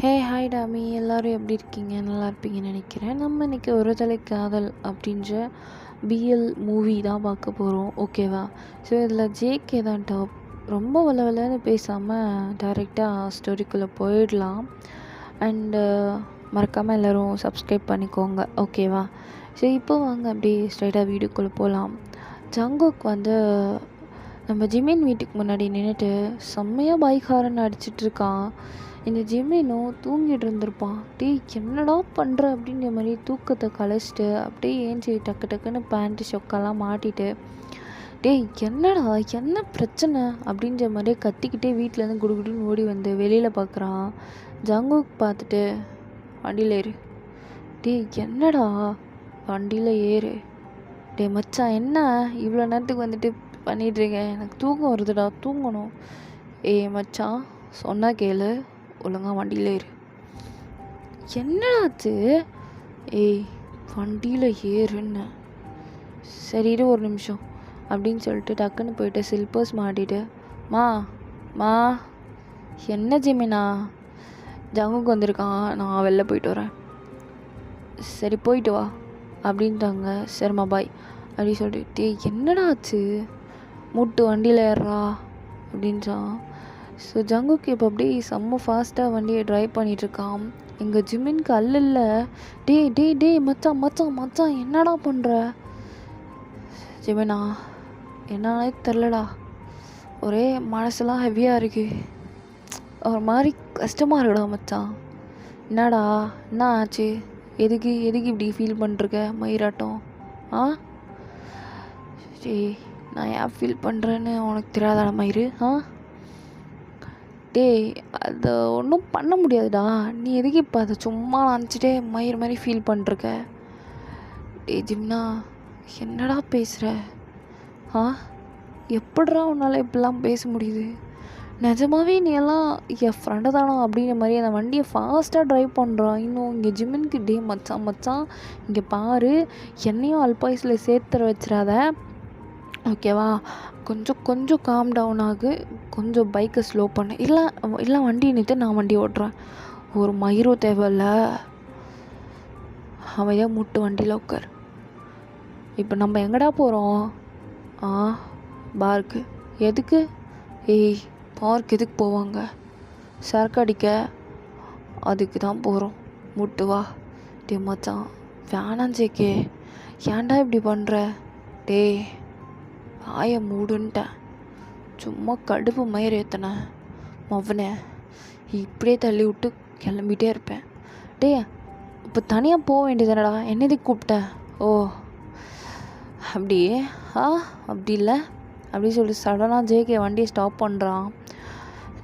Hi Tommy, எல்லோரும் எப்படி இருக்கீங்க? நல்லா இருப்பீங்கன்னு நினைக்கிறேன். நம்ம இன்றைக்கி ஒரு தலை காதல் அப்படின்ற பிஎல் மூவி தான் பார்க்க போகிறோம், ஓகேவா? ஸோ இதில் ஜேகே தான் டாப். ரொம்ப வளவலன்னு பேசாமல் டைரெக்டாக ஸ்டோரிக்குள்ளே போயிடலாம். அண்டு மறக்காமல் எல்லோரும் சப்ஸ்கிரைப் பண்ணிக்கோங்க, ஓகேவா? ஸோ இப்போ வாங்க அப்படியே ஸ்ட்ரைட்டாக வீடியோக்குள்ளே போகலாம். ஜங்குக் நம்ம ஜிமின் வீட்டுக்கு முன்னாடி நின்றுட்டு செம்மையாக பைக்காரன்னு அடிச்சிட்ருக்கான். இந்த ஜிமினும் தூங்கிட்டு இருந்திருப்பான். டேய் என்னடா பண்ணுற அப்படின்ற மாதிரி தூக்கத்தை கலைச்சிட்டு அப்படியே ஏஞ்சி டக்கு டக்குன்னு பேண்ட்டு சொக்கெல்லாம் மாட்டிட்டு, டேய் என்னடா என்ன பிரச்சனை அப்படின்ற மாதிரியே கத்திக்கிட்டே வீட்டிலேருந்து குடுகுடுன்னு ஓடி வந்து வெளியில் பார்க்குறான். ஜங்குக் பார்த்துட்டு வண்டியில் ஏறு. டேய் என்னடா வண்டியில் ஏறு. டேய் மச்சான் என்ன இவ்வளோ நேரத்துக்கு வந்துட்டு பண்ணிகிட்ருக்கேன், எனக்கு தூக்கம் வருதுடா, தூங்கணும். ஏய் மச்சான் சொன்னால் கேளு, ஒழுங்காக வண்டியில் ஏறு. என்னடாச்சு? ஏய் வண்டியில் ஏறுன்னு. சரி இரு ஒரு நிமிஷம் அப்படின்னு சொல்லிட்டு டக்குன்னு போயிட்டு ஸ்லிப்பர்ஸ் மாட்டிட்டு, மா என்ன ஜிமினா? ஜங்குக்கு வந்திருக்கான், நான் வெளில போயிட்டு வரேன். சரி போயிட்டு வா அப்படின்ட்டாங்க. சரிம்மா பாய் அப்படி சொல்லிட்டு, டேய் என்னடா ஆச்சு? மூட்டு வண்டியில் ஏறுறா அப்படின்றான். ஸோ ஜங்குக்கு இப்போ அப்படியே செம்ம ஃபாஸ்ட்டாக வண்டியை ட்ரைவ் பண்ணிகிட்ருக்கான். எங்கள் ஜிமின்க்கு அல்ல. டேய் மச்சான் என்னடா பண்ணுற? ஜிமினா என்னன்னே தெரிலடா, ஒரே மனசெல்லாம் ஹெவியாக இருக்குது, ஒரு மாதிரி கஷ்டமாக இருக்குடா மச்சான். என்னடா என்ன ஆச்சு? எதுக்கு இப்படி ஃபீல் பண்ணிருக்க மயிராட்டம்? டேய் நான் ஏன் ஃபீல் பண்ணுறேன்னு உனக்கு தெரியாதாடா மயிறு? டேய் அதை ஒன்றும் பண்ண முடியாதுடா, நீ எதுக்கு இப்போ அதை சும்மா நினச்சிட்டே மயிர் மாதிரி ஃபீல் பண்ணிருக்க? டேய் ஜிம்னா என்னடா பேசுகிற? எப்படிடா உன்னால் இப்படிலாம் பேச முடியுது? நிஜமாவே நீ எல்லாம் என் ஃப்ரெண்டு தானா அப்படிங்கிற மாதிரி அந்த வண்டியை ஃபாஸ்ட்டாக ட்ரைவ் பண்ணுறான். இன்னும் இங்கே ஜிம்மின்க்கு டே மச்சான் இங்கே பாரு, என்னையும் அல்பாயுஸில் சேர்த்துற வச்சிடாத, ஓகேவா? கொஞ்சம் காம் டவுன் ஆகு, கொஞ்சம் பைக்கை ஸ்லோ பண்ணு. இல்லை வண்டியை நிறுத்த, நான் வண்டி ஓட்டுறேன். ஒரு மயிரும் தேவையில்ல, அவன் மூட்டு வண்டியில் உட்கார். இப்போ நம்ம எங்கடா போகிறோம்? பார்க்கு. எதுக்கு? ஏய் பார்க் எதுக்கு போவாங்க? சரக்கு அடிக்க, அதுக்கு தான் போகிறோம். மூட்டு வா. டே மச்சான் வேணாம் ஜேகே, ஏன்டா இப்படி பண்ணுற? டே ஆய மூடுன்ட்டேன், சும்மா கடுப்பு மயிர் ஏற்றினேன் மவனே, இப்படியே தள்ளி விட்டு கிளம்பிட்டே இருப்பேன். டே இப்போ தனியாக போக வேண்டியதுனடா, என்னதுக்கு கூப்பிட்டேன்? ஓ அப்படி அப்படி இல்லை அப்படி சொல்லி சடனாக ஜேகே வண்டியை ஸ்டாப் பண்ணுறான்.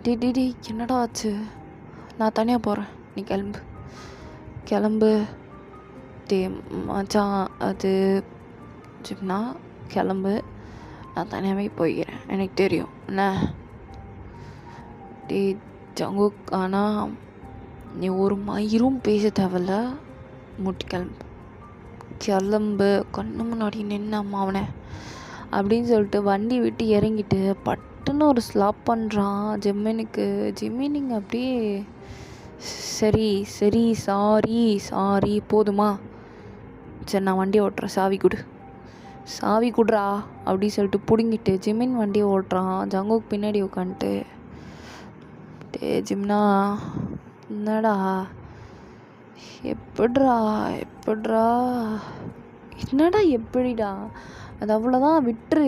டி என்னடா ஆச்சு? நான் தனியாக போகிறேன், நீ கிளம்பு. டே மச்சான் அது ஜிம்னா கிளம்பு, நான் தனியாகவே போய்க்கிறேன், எனக்கு தெரியும் என்ன. டே ஜங்குக் ஆனால் நீ ஒரு மயிரும் பேச தேவையில்ல, முட்டி கிளம்பு கண்ணு முன்னாடி நின்னம்மா அவனை அப்படின்னு சொல்லிட்டு வண்டி விட்டு இறங்கிட்டு பட்டுன்னு ஒரு ஸ்லாப் பண்ணுறான் ஜிம்மினிங்க அப்படியே சரி சாரி போதுமா? சரி நான் வண்டி ஓட்டுறேன், சாவி குடுறா அப்படி சொல்லிட்டு பிடுங்கிட்டு ஜிமின் வண்டியை ஓட்டுறான். ஜங்குக் பின்னாடி உட்காந்துட்டு, டே ஜிம்னா என்னடா எப்படிடா அது அவ்வளோதான், விட்டுரு,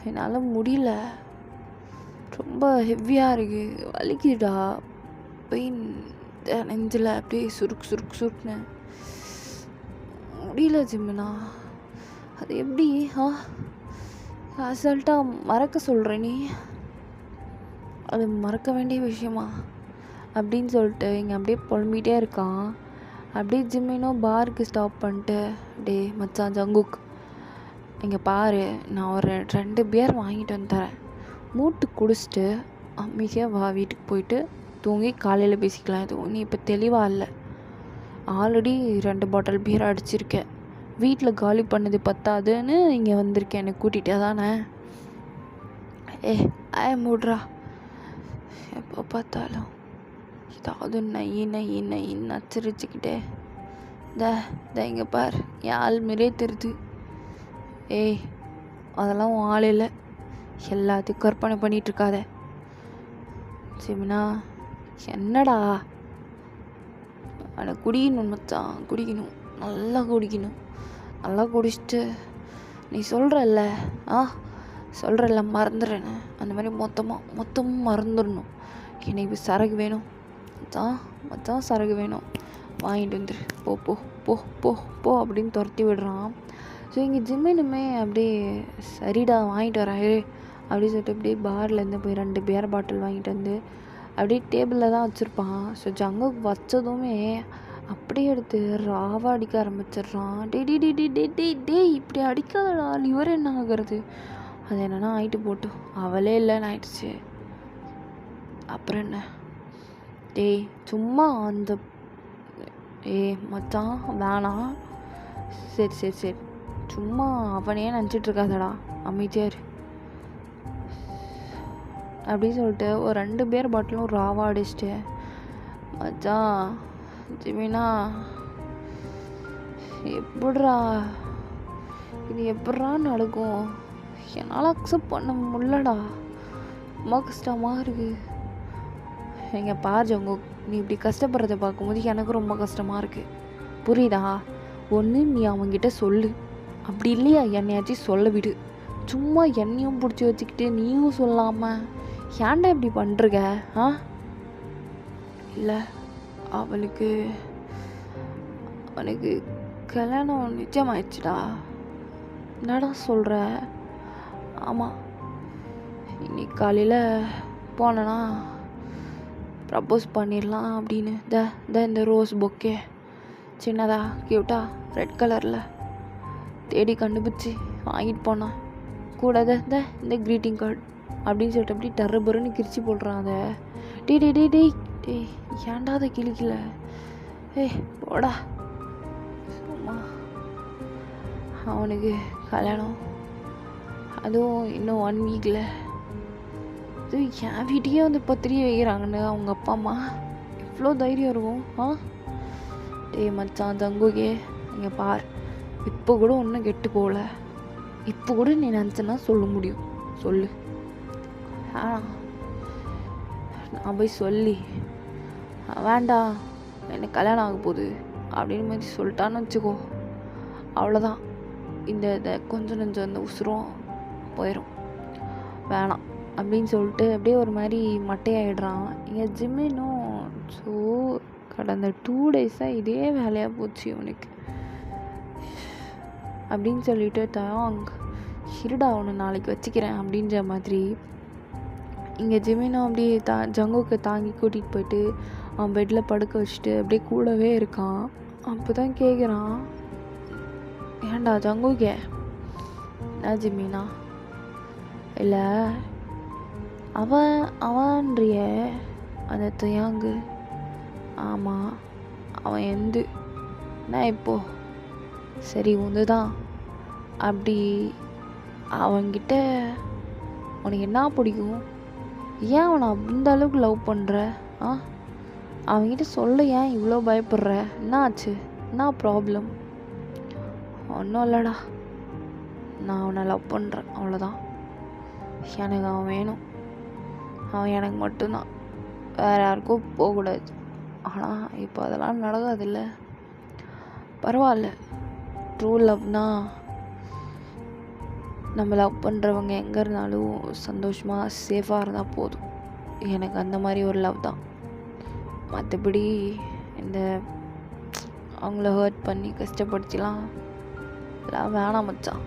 என்னால் முடியல, ரொம்ப ஹெவியாக இருக்குது, வலிக்குதுடா, பெயின் நெஞ்சில் அப்படியே சுருக்குன்னு முடியல ஜிம்னா. அது எப்படி அசல்ட்டாக மறக்க சொல்கிற நீ? அது மறக்க வேண்டிய விஷயமா அப்படின்னு சொல்லிட்டு இங்கே அப்படியே புலம்பிகிட்டே இருக்கான். அப்படியே ஜிம்மினும் பாருக்கு ஸ்டாப் பண்ணிட்டு, டே மச்சான் ஜங்குக் இங்கே பாரு, நான் ஒரு 2 பியர் வாங்கிட்டு வந்து தரேன், மூட்டு குடிச்சிட்டு அமைதியாக வா, வீட்டுக்கு போயிட்டு தூங்கி காலையில் பேசிக்கலாம். எதுவும் நீ இப்போ தெளிவாக இல்லை, ஆல்ரெடி 2 பாட்டில் பியர் அடிச்சிருக்கேன், வீட்டில் காலி பண்ணது பத்தாதுன்னு இங்கே வந்திருக்கேன், என்னை கூட்டிகிட்டே தானே. மூடுறா, எப்போ பார்த்தாலும் ஏதாவது நெய் நெய் நெய்ன்னு நச்சரிச்சுக்கிட்டே இங்கே பார் என் ஆள் மாரியே தெரியுது. ஏய் அதெல்லாம் உன் ஆள் இல்லை, எல்லாத்தையும் கற்பனை பண்ணிகிட்ருக்காத. ஜெமினா என்னடா? ஆனால் குடிக்கணும் மச்சான், குடிக்கணும், நல்லா குடிக்கணும். நல்லா குடிச்சிட்டு நீ சொல்கிறல்ல சொல்கிறல்ல மறந்துடுறேன்னு, அந்த மாதிரி மொத்தமும் மறந்துடணும். எனக்கு இப்போ சரக்கு வேணும் மச்சான் சரக்கு வேணும், வாங்கிட்டு வந்துரு, போ போ போ போ போ அப்படின்னு துரத்தி விடுறான். ஸோ இங்கே ஜிம்மினுமே அப்படியே சரிடா வாங்கிட்டு வரேன் அப்படின்னு சொல்லிட்டு அப்படியே பார்லேருந்து போய் 2 பியர் பாட்டில் வாங்கிட்டு வந்து அப்படியே டேபிளில் தான் வச்சுருப்பான். ஸோ ஜங்குக்கு வச்சதுமே அப்படியே எடுத்து ராவா அடிக்க ஆரம்பிச்சிடுறான். டே இப்படி அடிக்காதடா, லிவர் என்ன ஆகுறது? அது என்னன்னா ஆயிட்டு போட்டு, அவளே இல்லைன்னு ஆயிடுச்சு. அப்புறம் என்ன? டேய் சும்மா அந்த மச்சான் வேணாம், சரி சும்மா அவனையே நினச்சிட்ருக்காதடா, அமைதியார் அப்படின்னு சொல்லிட்டு ஒரு 2 பியர் பாட்டிலும் ராவா அடிச்சிட்டு, மச்சான் ஜெமினா இது எப்பட்றா நடக்கும்? என்னால் அக்செப்ட் பண்ண முடியலடா, ரொம்ப கஷ்டமாக இருக்குது. எங்கள் பார் ஜங்கு, நீ இப்படி கஷ்டப்படுறத பார்க்கும்போது எனக்கு ரொம்ப கஷ்டமாக இருக்குது, புரியுதா? ஒன்று நீ அவங்ககிட்ட சொல்லு, அப்படி இல்லையா என்னையாச்சும் சொல்ல விடு. சும்மா என்னையும் பிடிச்சி வச்சுக்கிட்டு நீயும் சொல்லாமல் ஏன்டா இப்படி பண்ணுறங்க? இல்லை அவனுக்கு கல்யாணம் நிச்சயமாயிடுச்சுடா. என்னடா சொல்கிற? ஆமாம், இன்னைக்கு காலையில் போனேன்னா ப்ரப்போஸ் பண்ணிடலாம் அப்படின்னு இந்த ரோஸ் பொக்கே சின்னதா கியூட்டா ரெட் கலரில் தேடி கண்டுபிடிச்சி வாங்கிட்டு போனான். கூட இந்த க்ரீட்டிங் கார்டு அப்படின்னு சொல்லிட்டு அப்படி டர்புன்னு கிரிச்சு போடுறான். அதை டேய் ஏன்டா அதை கிழிக்கல? போடா சும்மா. அவனுக்கு கல்யாணம், அதுவும் இன்னும் 1 வீக்கில். இது என் வீட்டுக்கே வந்து பத்திரிகை வைக்கிறாங்கன்னு அவங்க அப்பா அம்மா எவ்வளோ தைரியம் இருக்கும்? டேய் மச்சான் ஜங்குகே, இங்கே பார், இப்போ கூட ஒன்றும் கெட்டு போகல. இப்போ கூட நீ நினச்சனா சொல்ல முடியும், சொல்லு. நான் போய் சொல்லி வேண்டாம் எனக்கு கல்யாணம் ஆக போகுது அப்படின்னு மாதிரி சொல்லிட்டான்னு வச்சுக்கோ, அவ்வளோதான். இந்த கொஞ்சம் நெஞ்சம் இந்த உசுரும் போயிடும், வேணாம் அப்படின்னு சொல்லிட்டு அப்படியே ஒரு மாதிரி மட்டையாயிடுறான். இங்கே ஜிம்மினும் ஸோ கடந்த 2 டேஸாக இதே வேலையாக போச்சு இவனுக்கு அப்படின்னு சொல்லிட்டு இருடா அவனை நாளைக்கு வச்சுக்கிறேன் அப்படின்ற மாதிரி இங்கே ஜிமினும் அப்படியே ஜங்குக்கு தாங்கி கூட்டிகிட்டு போயிட்டு அவன் பெட்டில் படுக்க வச்சுட்டு அப்படியே கூடவே இருக்கான். அப்போ தான் கேட்குறான், ஏன்டா ஜங்குக்கே? என்ன ஜிமினா? இல்லை அவன்றிய அந்த துயாங்கு. ஆமாம், அவன் என்ன இப்போ? சரி உந்து தான். அப்படி அவன்கிட்ட உனக்கு என்ன பிடிக்கும்? ஏன் அவனை அந்த அளவுக்கு லவ் பண்ணுற? அவன்கிட்ட சொல்ல ஏன் இவ்வளோ பயப்படுற? என்ன ஆச்சு? என்ன ப்ராப்ளம்? ஒன்றும் இல்லைடா, நான் அவனை லவ் பண்ணுறேன், அவ்வளோதான். எனக்கு அவன் வேணும், அவன் எனக்கு மட்டும்தான், வேறு யாருக்கும் போகக்கூடாது. ஆனால் இப்போ அதெல்லாம் நடக்காதில்ல. பரவாயில்ல, ட்ரூ லவ்னா நம்ம லவ் பண்ணுறவங்க எங்கே இருந்தாலும் சந்தோஷமாக சேஃபாக இருந்தால் போதும். எனக்கு அந்த மாதிரி ஒரு லவ் தான். மற்றபடி இந்த அவங்கள ஹர்ட் பண்ணி கஷ்டப்படுத்திலாம் எல்லாம் வேணாம் மச்சான்.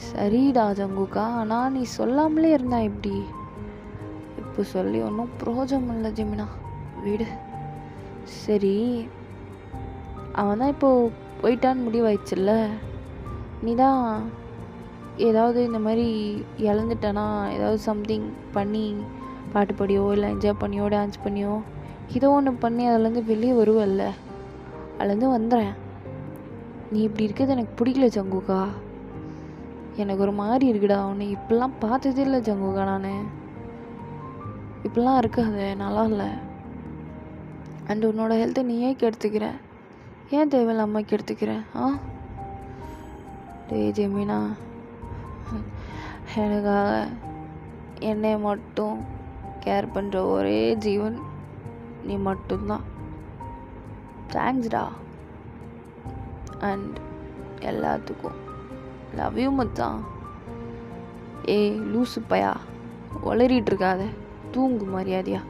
சரிடா ஜங்குக்கா, ஆனால் நீ சொல்லாமலே இருந்தா எப்படி? இப்போ சொல்லி ஒன்றும் பிரயோஜனம் இல்லை ஜெமினா, விடு. சரி, அவன் தான் இப்போது போயிட்டான்னு முடிவாயிடுச்சுல்ல, நீ தான் ஏதாவது இந்த மாதிரி இழந்துட்டனா ஏதாவது சம்திங் பண்ணி பாட்டு பாடியோ இல்லை என்ஜாய் பண்ணியோ டான்ஸ் பண்ணியோ ஏதோ ஒன்று பண்ணி அதுலேருந்து வெளியே வருவல்ல, அதுலேருந்து வந்துடுறேன். நீ இப்படி இருக்கிறது எனக்கு பிடிக்கல ஜங்குக்கா, எனக்கு ஒரு மாதிரி இருக்குடா. அவனை இப்படிலாம் பார்த்ததே இல்லை ஜங்குக்கா, நான் இப்படிலாம் இருக்காது, நல்லா இல்லை. அண்ட் உன்னோட ஹெல்த்தை நீயே கெடுத்துக்கிற. ஏன் தேவையில்லாமல் கெடுத்துக்கிற? ஜெமினா, எனக்காக என்னை மட்டும் கேர் பண்ணுற ஒரே ஜீவன் நீ மட்டும்தான். தேங்க்ஸ்டா. அண்ட் எல்லாத்துக்கும் லவ் யூ மச்சான். லூசு பையா, உளறிட்டு இருக்காத, தூங்கு மரியாதையா.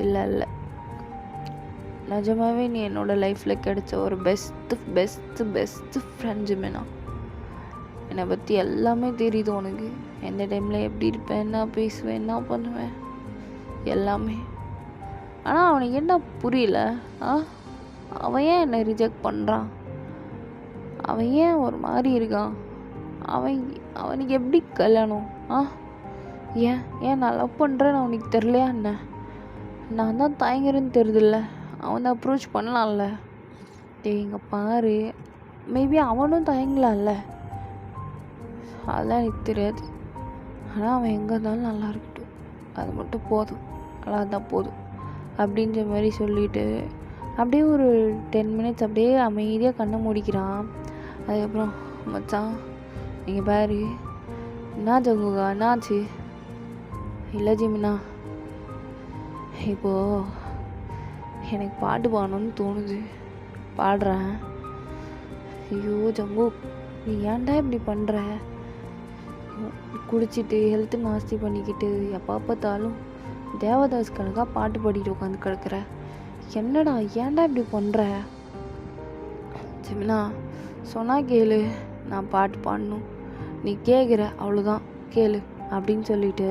இல்லை நிஜமாவே நீ என்னோடய லைஃப்பில் கிடைச்ச ஒரு பெஸ்ட்டு ஃப்ரெண்ட் ஜிமினா. என்னை பற்றி எல்லாமே தெரியுது உனக்கு. எந்த டைமில் எப்படி இருப்பேன், என்ன பேசுவேன், என்ன பண்ணுவேன், எல்லாமே. ஆனால் அவனுக்கு என்ன புரியல? அவன் ஏன் என்னை ரிஜெக்ட் பண்ணுறான்? அவன் ஏன் ஒரு மாதிரி இருக்கான்? அவனுக்கு எப்படி கல்யாணம்? ஏன் நான் லவ் பண்ணுறேன்னு அவனுக்கு தெரிலையா என்ன? நான் தான் தயங்குறேன்னு தெரியுதுல்ல. அவனை அப்ரோச் பண்ணலாம்ல. இங்கே பாரு, மேபி அவனும் தயங்கலாம்ல. அதெல்லாம் எனக்கு தெரியாது. ஆனால் அவன் எங்கே இருந்தாலும் நல்லா இருக்கட்டும், அது மட்டும் போதும், நல்லா தான் போதும் அப்படின்ற மாதிரி சொல்லிவிட்டு அப்படியே ஒரு 10 minutes அப்படியே அமைதியாக கண்ணை மூடிக்கிறான். அதுக்கப்புறம் மச்சான் நீங்கள் பாரு, என்ன ஜங்குகா, என்னாச்சு? இல்லை ஜிமினா, இப்போது எனக்கு பாட்டு பாடணும்னு தோணுது, பாடுறேன். ஐயோ ஜங்கு, நீ ஏன்டா இப்படி பண்ணுற? குடிச்சிட்டு ஹெல்த்து நாஸ்தி பண்ணிக்கிட்டு எப்போ பார்த்தாலும் தேவதாஸ் கணக்காக பாட்டு பாடிட்டு உட்காந்து கிடக்குற. என்னடா, ஏன்டா இப்படி பண்ணுற? ஜிமினா, சொன்னால் கேளு, நான் பாட்டு பாடணும், நீ கேட்குற, அவ்வளோதான், கேளு அப்படின்னு சொல்லிட்டு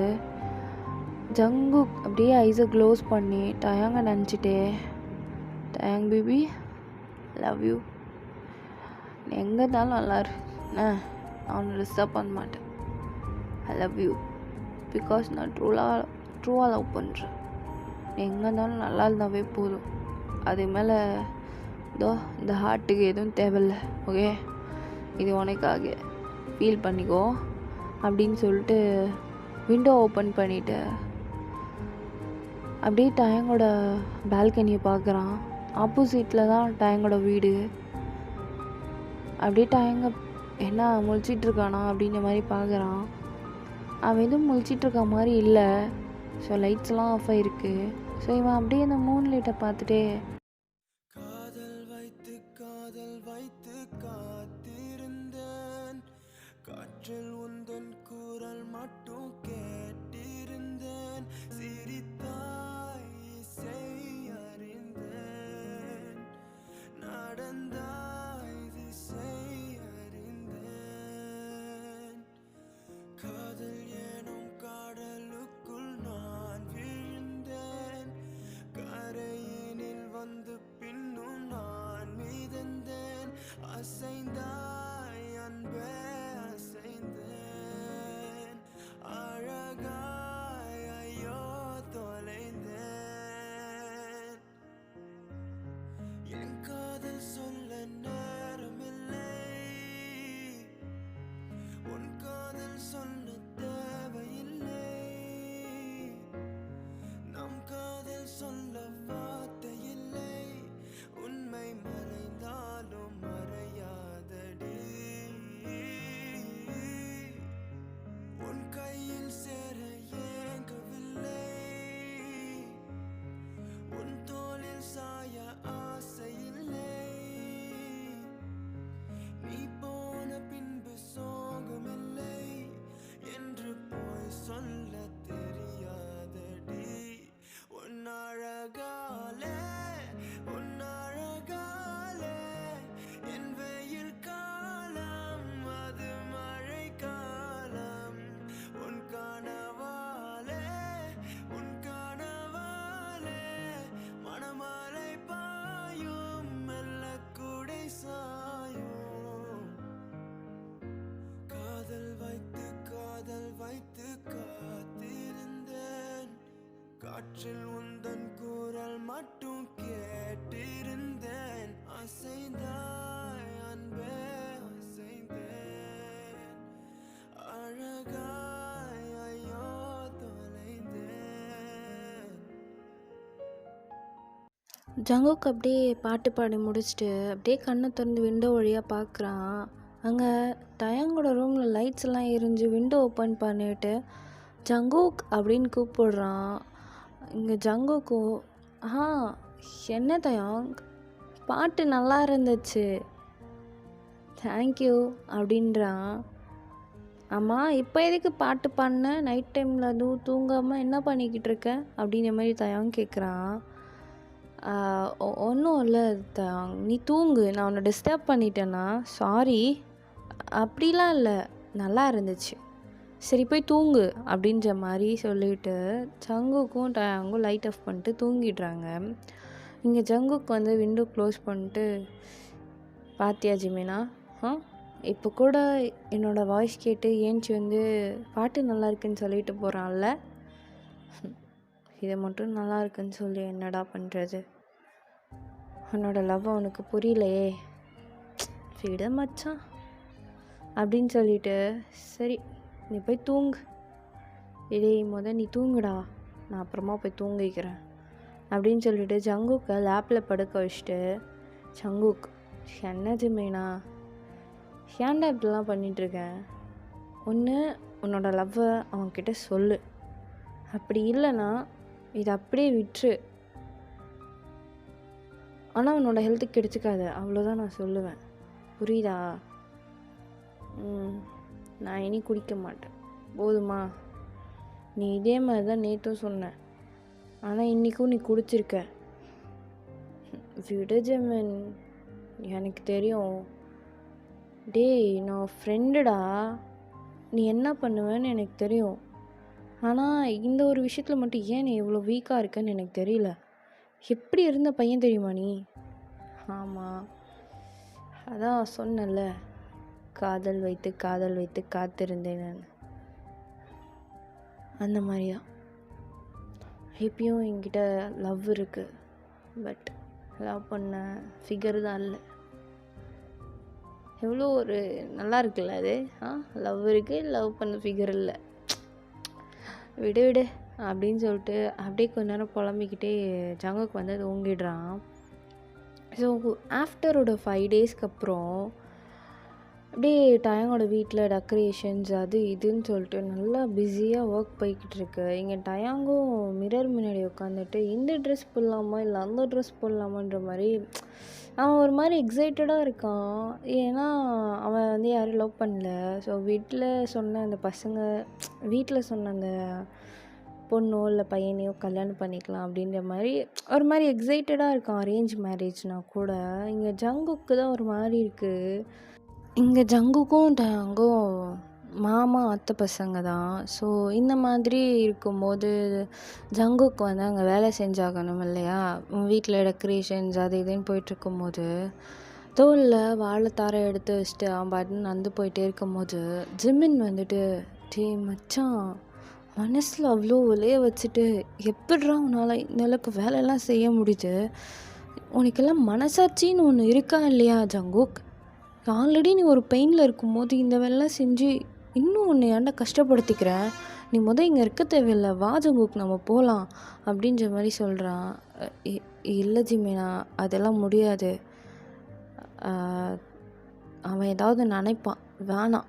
ஜங்கு அப்படியே ஐஸை க்ளோஸ் பண்ணி டயாங்க நினச்சிட்டே, டயாங் பேபி, லவ் யூ, நீ எங்கே இருந்தாலும் நல்லாரு, நான் அவனை டிஸ்டர்ப் பண்ண மாட்டேன். ஐ லவ் யூ பிகாஸ் நான் ட்ரூவாக லவ் பண்ணுறேன். நீ எங்கே இருந்தாலும் நல்லா இருந்தாவே போதும். அது மேலே இந்த ஹார்ட்டுக்கு எதுவும் தேவையில்ல. ஓகே, இது உனக்காக, ஃபீல் பண்ணிக்கோ அப்படின்னு சொல்லிட்டு விண்டோ ஓப்பன் பண்ணிவிட்டு அப்படியே டயங்கோட பால்கனியை பார்க்குறான். ஆப்போசிட்டில் தான் டயங்கோட வீடு. அப்படியே டயங்க என்ன முழிச்சிட்ருக்கானா அப்படின்ற மாதிரி பார்க்குறான். அவன் எதுவும் முழிச்சிட்ருக்க மாதிரி இல்லை. ஸோ லைட்ஸ்லாம் ஆஃப் ஆகிருக்கு. ஸோ இவன் அப்படியே அந்த மூன் லைட்டை பார்த்துட்டே, காதல் வைத்து காத்திருந்தேன், காற்றில் உந்தன் குரல் மட்டும் கேட்டிருந்தேன், சிரித்தாய் இசை அறிந்தேன், நடந்தாய் திசை அறிந்தேன், காதல் எனும் கடலுக்குள் நான் விழுந்தேன், கரையினில் வந்து பின்னும் நான் மிதந்தேன், அசைந்தாய் அன்பே அசைந்தேன், அழகாய் ஐயோ தொலைந்தேன், என் காதல் சொல்ல நேரமில்லை, உன் காதல் சொல்ல தேவையில்லை, நம் காதல் சொல்ல வார்த்தை இல்லை, உண்மை மறைந்தாலும் மறையாதடி, உன் கையில் சேர ஏங்கவில்லை, உன் தோளில் சாய ஆசை இல்லை, நீ போன பின்பு சோகமில்லை என்று போய் சொல்ல தெரியாதடி, உன் அழகாலே என் வெயில் காலம் அது மழை காலம், உன் கனவாலே மணமழை பாயும், மெல்ல குடை சாயும், காதல் வைத்து காத்திருந்தேன், காற்றில் உந்தன் குரல் மட்டும் கேட்டிருந்தேன், அசைந்தாய் அன்பே அசைந்தேன், அழகாய் ஐயோ தொலைந்தேன். ஜங்குக் அப்படியே பாட்டு பாடி முடிச்சுட்டு அப்படியே கண்ணை திறந்து விண்டோ வழியாக பார்க்குறான். அங்கே டயங்கோட ரூமில் லைட்ஸ் எல்லாம் எரிஞ்சு விண்டோ ஓப்பன் பண்ணிட்டு ஜங்குக் அப்படின்னு கூப்பிடுறான். இங்கே ஜங்குக்கு ஆ என்ன தயாங், பாட்டு நல்லா இருந்துச்சு, தேங்க்யூ அப்படின்றான். ஆமாம், இப்போ எதுக்கு பாட்டு பாடின, நைட் டைமில் அதுவும் தூங்காமல் என்ன பண்ணிக்கிட்டு இருக்க அப்படின்ற மாதிரி தயாங் கேட்குறான். ஒன்றும் இல்லை தயாங், நீ தூங்கு, நான் உன்னை டிஸ்டர்ப் பண்ணிட்டேன்னா சாரி. அப்படிலாம் இல்லை, நல்லா இருந்துச்சு, சரி போய் தூங்கு அப்படின்ற மாதிரி சொல்லிவிட்டு ஜங்குக்கும் டயாங்கும் லைட் ஆஃப் பண்ணிட்டு தூங்கிடுறாங்க. இங்கே ஜங்குக் வந்து விண்டோ க்ளோஸ் பண்ணிட்டு, பாத்தியா ஜிமினா, இப்போ கூட என்னோடய வாய்ஸ் கேட்டு ஏஞ்சி வந்து பாட்டு நல்லா இருக்குன்னு சொல்லிட்டு போகிறான்ல, இதை மட்டும் நல்லா இருக்குன்னு சொல்லி என்னடா பண்ணுறது, உன்னோட லவ் அவனுக்கு புரியலையே, விட மச்சான் அப்படின்னு சொல்லிட்டு, சரி நீ போய் தூங்கு, இதே நீ தூங்குடா, நான் அப்புறமா போய் தூங்கிக்கிறேன் அப்படின்னு சொல்லிட்டு ஜங்குக்கை லேப்பில் படுக்க வச்சுட்டு, ஜங்குக் என்ன ஜிமினா ஏன்டா இப்படிலாம் பண்ணிகிட்ருக்கேன், ஒன்று உன்னோட லவ்வை அவன்கிட்ட சொல்லு, அப்படி இல்லைன்னா இதை அப்படியே விட்டுரு, ஆனால் உன்னோட ஹெல்த்துக்கு கெடுத்துக்காத, அவ்வளோதான் நான் சொல்லுவேன், புரியுதா? நான் இனி குடிக்க மாட்டேன், போதுமா? நீ இதே மாதிரி தான் நேற்றும் சொன்ன, ஆனால் இன்றைக்கும் நீ குடிச்சிருக்க, விடு ஜெமன், எனக்கு தெரியும், டேய் நான் ஃப்ரெண்டுடா, நீ என்ன பண்ணுவேன்னு எனக்கு தெரியும், ஆனால் இந்த ஒரு விஷயத்தில் மட்டும் ஏன் நீ இவ்வளோ வீக்காக இருக்கன்னு எனக்கு தெரியல, எப்படி இருந்த பையன் தெரியுமா நீ? ஆமாம், அதான் சொன்னல, காதல் வைத்து காத்திருந்தேன் நான், அந்த மாதிரி தான் இப்பயும் என்கிட்ட லவ் இருக்குது, பட் லவ் பண்ண ஃபிகர் தான் இல்லை. எவ்வளோ ஒரு நல்லா இருக்குல்ல அது, லவ் இருக்குது, லவ் பண்ண ஃபிகர் இல்லை, விடு விடு அப்படின்னு சொல்லிட்டு அப்படியே கொஞ்ச நேரம் புலம்பிக்கிட்டே ஜங்குக்கு வந்து தூங்கிடுறான். ஸோ ஆஃப்டரோட 5 டேஸ்க்கு அப்புறம் அப்படியே டயங்கோட வீட்டில் டெக்கரேஷன்ஸ் அது இதுன்னு சொல்லிட்டு நல்லா பிஸியாக ஒர்க் போய்கிட்டு இருக்கு. இங்கே டயாங்கும் மிரர் முன்னாடி உட்காந்துட்டு இந்த ட்ரெஸ் போடலாமா இல்லை அந்த ட்ரெஸ் போடலாமான்ற மாதிரி அவன் ஒரு மாதிரி எக்ஸைட்டடாக இருக்கான். ஏன்னா அவன் வந்து யாரும் லவ் பண்ணல. ஸோ வீட்டில் சொன்ன அந்த பசங்க, வீட்டில் சொன்ன அந்த பொண்ணோ இல்லை பையனையோ கல்யாணம் பண்ணிக்கலாம் அப்படின்ற மாதிரி ஒரு மாதிரி எக்ஸைட்டடாக இருக்கான். அரேஞ்ச் மேரேஜ்னால் கூட இங்கே ஜங்குக்கு தான் ஒரு மாதிரி இருக்குது. இங்கே ஜங்குக்கும் டயாங்கும் மாமா அத்தை பசங்க தான். ஸோ இந்த மாதிரி இருக்கும்போது ஜங்குக்கு வந்து அங்கே வேலை செஞ்சாகணும் இல்லையா, வீட்டில் டெக்கரேஷன்ஸ் அது இதுன்னு போயிட்டுருக்கும்போது தோலில் வாழைத்தாரை எடுத்து வச்சுட்டு அவன் பாட்டுன்னு நடந்து போயிட்டே இருக்கும்போது ஜிமின் வந்துட்டு, டே மச்சான், மனசில் அவ்வளோ ஒலைய வச்சுட்டு எப்படிரா உன்னால் இந்த அளவுக்கு வேலையெல்லாம் செய்ய முடியுது, உனக்கெல்லாம் மனசாட்சின்னு ஒன்று இருக்கா இல்லையா ஜங்குக், ஆல்ரெடி நீ ஒரு பெயினில் இருக்கும்போது இந்த வேலைலாம் செஞ்சு இன்னும் உன்னை ஏன்டா கஷ்டப்படுத்திக்கிறேன், நீ இங்கே இருக்க தேவையில்லை, வா ஜங்குக் நம்ம போகலாம் அப்படின்ற மாதிரி சொல்கிறான். இல்லை ஜிமினா, அதெல்லாம் முடியாது, அவன் ஏதாவது நினைப்பான், வேணாம்,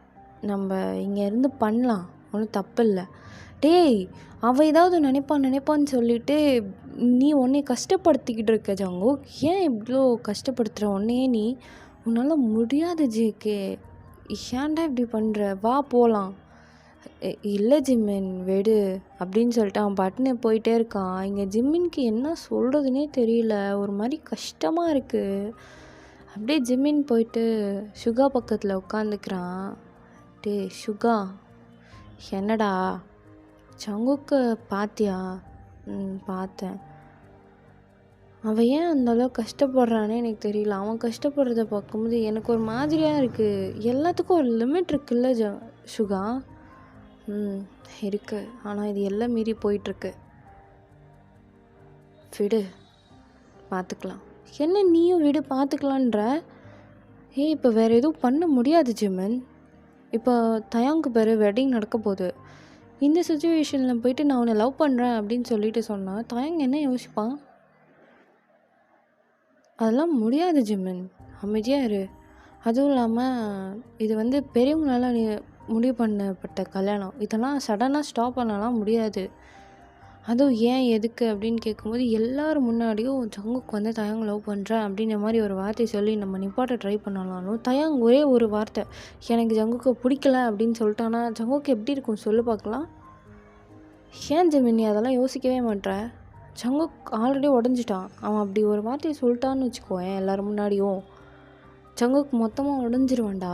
நம்ம இங்கே இருந்து பண்ணலாம், ஒன்றும் தப்பு இல்லை. டேய், அவள் ஏதாவது நினைப்பான்னு சொல்லிட்டு நீ உன்னை கஷ்டப்படுத்திக்கிட்டு இருக்க ஜங்குக், ஏன் இவ்வளோ கஷ்டப்படுத்துகிற உன்னையே நீ, உன்னால் முடியாது ஜேகே, ஏன்டா இப்படி பண்ணுற, வா போகலாம். இல்லை ஜிமின் விடு அப்படின்னு சொல்லிட்டு அவன் பாட்டுன்னு போயிட்டே இருக்கான். இங்கே ஜிமின்க்கு என்ன சொல்கிறதுனே தெரியல, ஒரு மாதிரி கஷ்டமாக இருக்குது. அப்படியே ஜிமின் போயிட்டு சுகா பக்கத்தில் உட்காந்துக்கிறான். டே சுகா, என்னடா ஜங்குக்கு பார்த்தியா? பார்த்தேன், அவன் ஏன் அந்தளவுக்கு கஷ்டப்படுறானே எனக்கு தெரியல, அவன் கஷ்டப்படுறத பார்க்கும்போது எனக்கு ஒரு மாதிரியாக இருக்குது. எல்லாத்துக்கும் ஒரு லிமிட் இருக்குல்ல சுகா? இருக்குது, ஆனால் இது எல்லாம் மீறி போயிட்டுருக்கு, விடு பார்த்துக்கலாம். என்ன நீயும் விடு பார்த்துக்கலான்ற? இப்போ வேறு எதுவும் பண்ண முடியாது ஜிமன், இப்போ தயாங்கு பேர் வெட்டிங் நடக்க போகுது, இந்த சுச்சுவேஷனில் போயிட்டு நான் உன்னை லவ் பண்ணுறேன் அப்படின்னு சொல்லிட்டு சொன்னால் தயாங் என்ன யோசிப்பான்? அதெல்லாம் முடியாது ஜிமின், அமைதியாக இரு. அதுவும் இல்லாமல் இது வந்து பெரியவங்களால முடிவு பண்ணப்பட்ட கல்யாணம். இதெல்லாம் சடனாக ஸ்டாப் பண்ணலாம் முடியாது. அதுவும் ஏன் எதுக்கு அப்படின்னு கேட்கும்போது எல்லாரும் முன்னாடியும் ஜங்குக்கு வந்து தயங் லவ் பண்ணுறேன் அப்படின்ற மாதிரி ஒரு வார்த்தையை சொல்லி நம்ம நிப்பாட்ட ட்ரை பண்ணலாலும் தயங் ஒரே ஒரு வார்த்தை எனக்கு ஜங்குக்கு பிடிக்கல அப்படின்னு சொல்லிட்டானா ஜங்குக்கு எப்படி இருக்கும் சொல்லு பார்க்கலாம். ஏன் ஜெமினி அதெல்லாம் யோசிக்கவே மாட்ற? Jungkook already உடஞ்சிட்டான். அவன் அப்படி ஒரு வார்த்தையை சொல்லிட்டான்னு வச்சுக்கோயேன் எல்லாரும் முன்னாடியும், ஜங்குக் மொத்தமாக உடஞ்சிருவான்டா.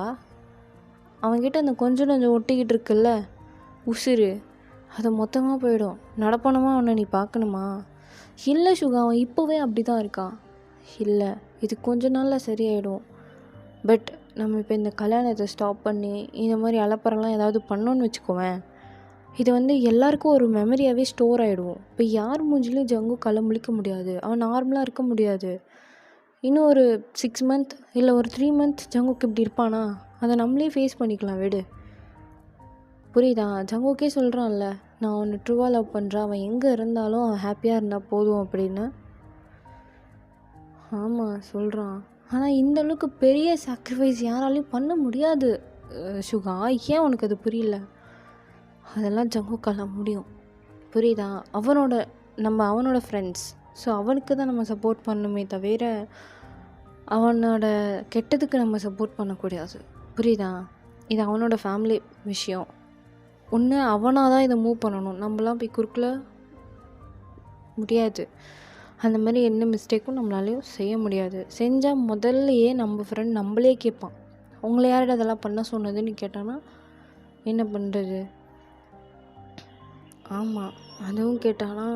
அவன்கிட்ட அந்த கொஞ்சம் ஒட்டிக்கிட்டு இருக்குல்ல உசுறு, அது மொத்தமாக போயிடும். நடப்பணமா அவனை நீ பார்க்கணுமா? இல்லை சுகா, அவன் இப்போவே அப்படி தான் இருக்கான். இல்லை, இது கொஞ்ச நாளில் சரியாயிடும். பட் நம்ம இப்போ இந்த கல்யாணத்தை ஸ்டாப் பண்ணி இந்த மாதிரி அலப்பறலாம் ஏதாவது பண்ணோன்னு வச்சுக்கோவேன், இது வந்து எல்லாருக்கும் ஒரு மெமரியாகவே ஸ்டோர் ஆகிடும். இப்போ யார் மூஞ்சிலையும் ஜங்கு கள்ள முழிக்க முடியாது, அவன் நார்மலாக இருக்க முடியாது. இன்னும் ஒரு 6 மந்த் இல்லை ஒரு 3 மந்த் ஜங்குக்கு இப்படி இருப்பானா, அதை நம்மளே ஃபேஸ் பண்ணிக்கலாம் விடு. புரியுதா? ஜங்குக்கே சொல்கிறான்ல, நான் அவனை ட்ரூவாக லவ் பண்ணுறேன், அவன் எங்கே இருந்தாலும் அவன் ஹாப்பியாக இருந்தால் போதும் அப்படின்னு. ஆமாம் சொல்கிறான். ஆனால் இந்த அளவுக்கு பெரிய சாக்ரிஃபைஸ் யாராலையும் பண்ண முடியாது சுகா. ஏன் உனக்கு அது புரியல? அதெல்லாம் ஜங்குக்கால முடியும், புரியுதா? அவனோட ஃப்ரெண்ட்ஸ், ஸோ அவனுக்கு தான் நம்ம சப்போர்ட் பண்ணணுமே தவிர அவனோட கெட்டதுக்கு நம்ம சப்போர்ட் பண்ணக்கூடாது, புரியுதா? இது அவனோட ஃபேமிலி விஷயம். ஒன்று அவனாக தான் இதை மூவ் பண்ணணும், நம்மளாம் போய் குறுக்கில் முடியாது. அந்த மாதிரி எந்த மிஸ்டேக்கும் நம்மளாலையும் செய்ய முடியாது. செஞ்சால் முதல்லையே நம்ம ஃப்ரெண்ட் நம்மளே கேட்பான், உங்களை யார்கிட்ட அதெல்லாம் பண்ண சொன்னதுன்னு கேட்டானா என்ன பண்ணுறது? ஆமாம், அதுவும் கேட்டானா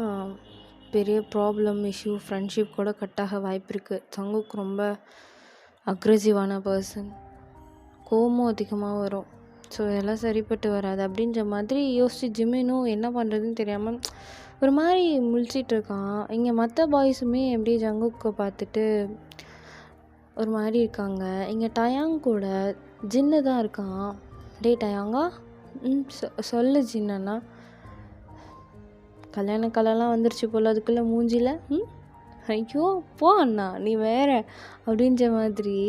பெரிய ப்ராப்ளம் இஷ்யூ ஃப்ரெண்ட்ஷிப் கூட கட்டாக வாய்ப்பு இருக்குது. ஜங்குக்கு ரொம்ப அக்ரெசிவான பர்சன், கோபமும் அதிகமாக வரும். ஸோ இதெல்லாம் சரிப்பட்டு வராது அப்படின்ற மாதிரி யோசிச்சு ஜிமினும் என்ன பண்ணுறதுன்னு தெரியாமல் ஒரு மாதிரி முழிச்சிட்ருக்கான். இங்கே மற்ற பாய்ஸுமே எப்படி ஜங்குக்கை பார்த்துட்டு ஒரு மாதிரி இருக்காங்க. இங்கே டயாங் கூட ஜின்னு தான் இருக்கான். டே டயாங்கா, சொல்லு ஜின்னண்ணா, கல்யாணம் வந்துருச்சு போல் அதுக்குள்ளே மூஞ்சில. ஐயோ போ அண்ணா நீ வேற அப்படின்ற மாதிரி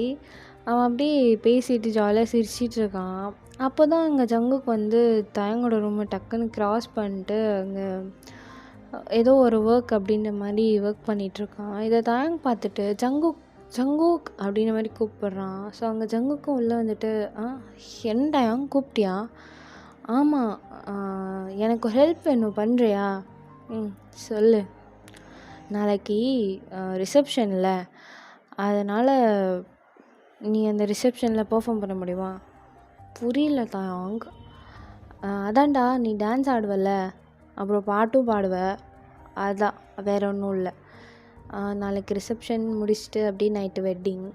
அவன் அப்படியே பேசிட்டு ஜாலியாக சிரிச்சிட்டு இருக்கான். அப்போ தான் அங்கே ஜங்குக்கு வந்து தயங்கோட ரூமை டக்குன்னு க்ராஸ் பண்ணிட்டு அங்கே ஏதோ ஒரு ஒர்க் அப்படின்ற மாதிரி ஒர்க் பண்ணிகிட்ருக்கான். இதை தயங் பார்த்துட்டு ஜங்குக் அப்படின்ற மாதிரி கூப்பிட்றான். ஸோ அங்கே ஜங்குக்கும் உள்ளே வந்துட்டு என்ன டயாங் கூப்பிட்டியா? ஆமாம், எனக்கு ஹெல்ப் வேணும், பண்ணுறியா? சொல்லு. நாளைக்கு ரிசப்ஷனில், அதனால் நீ அந்த ரிசப்ஷனில் பெர்ஃபார்ம் பண்ண முடியுமா? புரியல தாங்க. அதான்டா நீ டான்ஸ் ஆடுவல்ல, அப்புறம் பாட்டும் பாடுவ, அதான் வேற ஒன்றும் இல்லை. நாளைக்கு ரிசப்ஷன் முடிச்சுட்டு அப்படியே நைட்டு வெட்டிங்,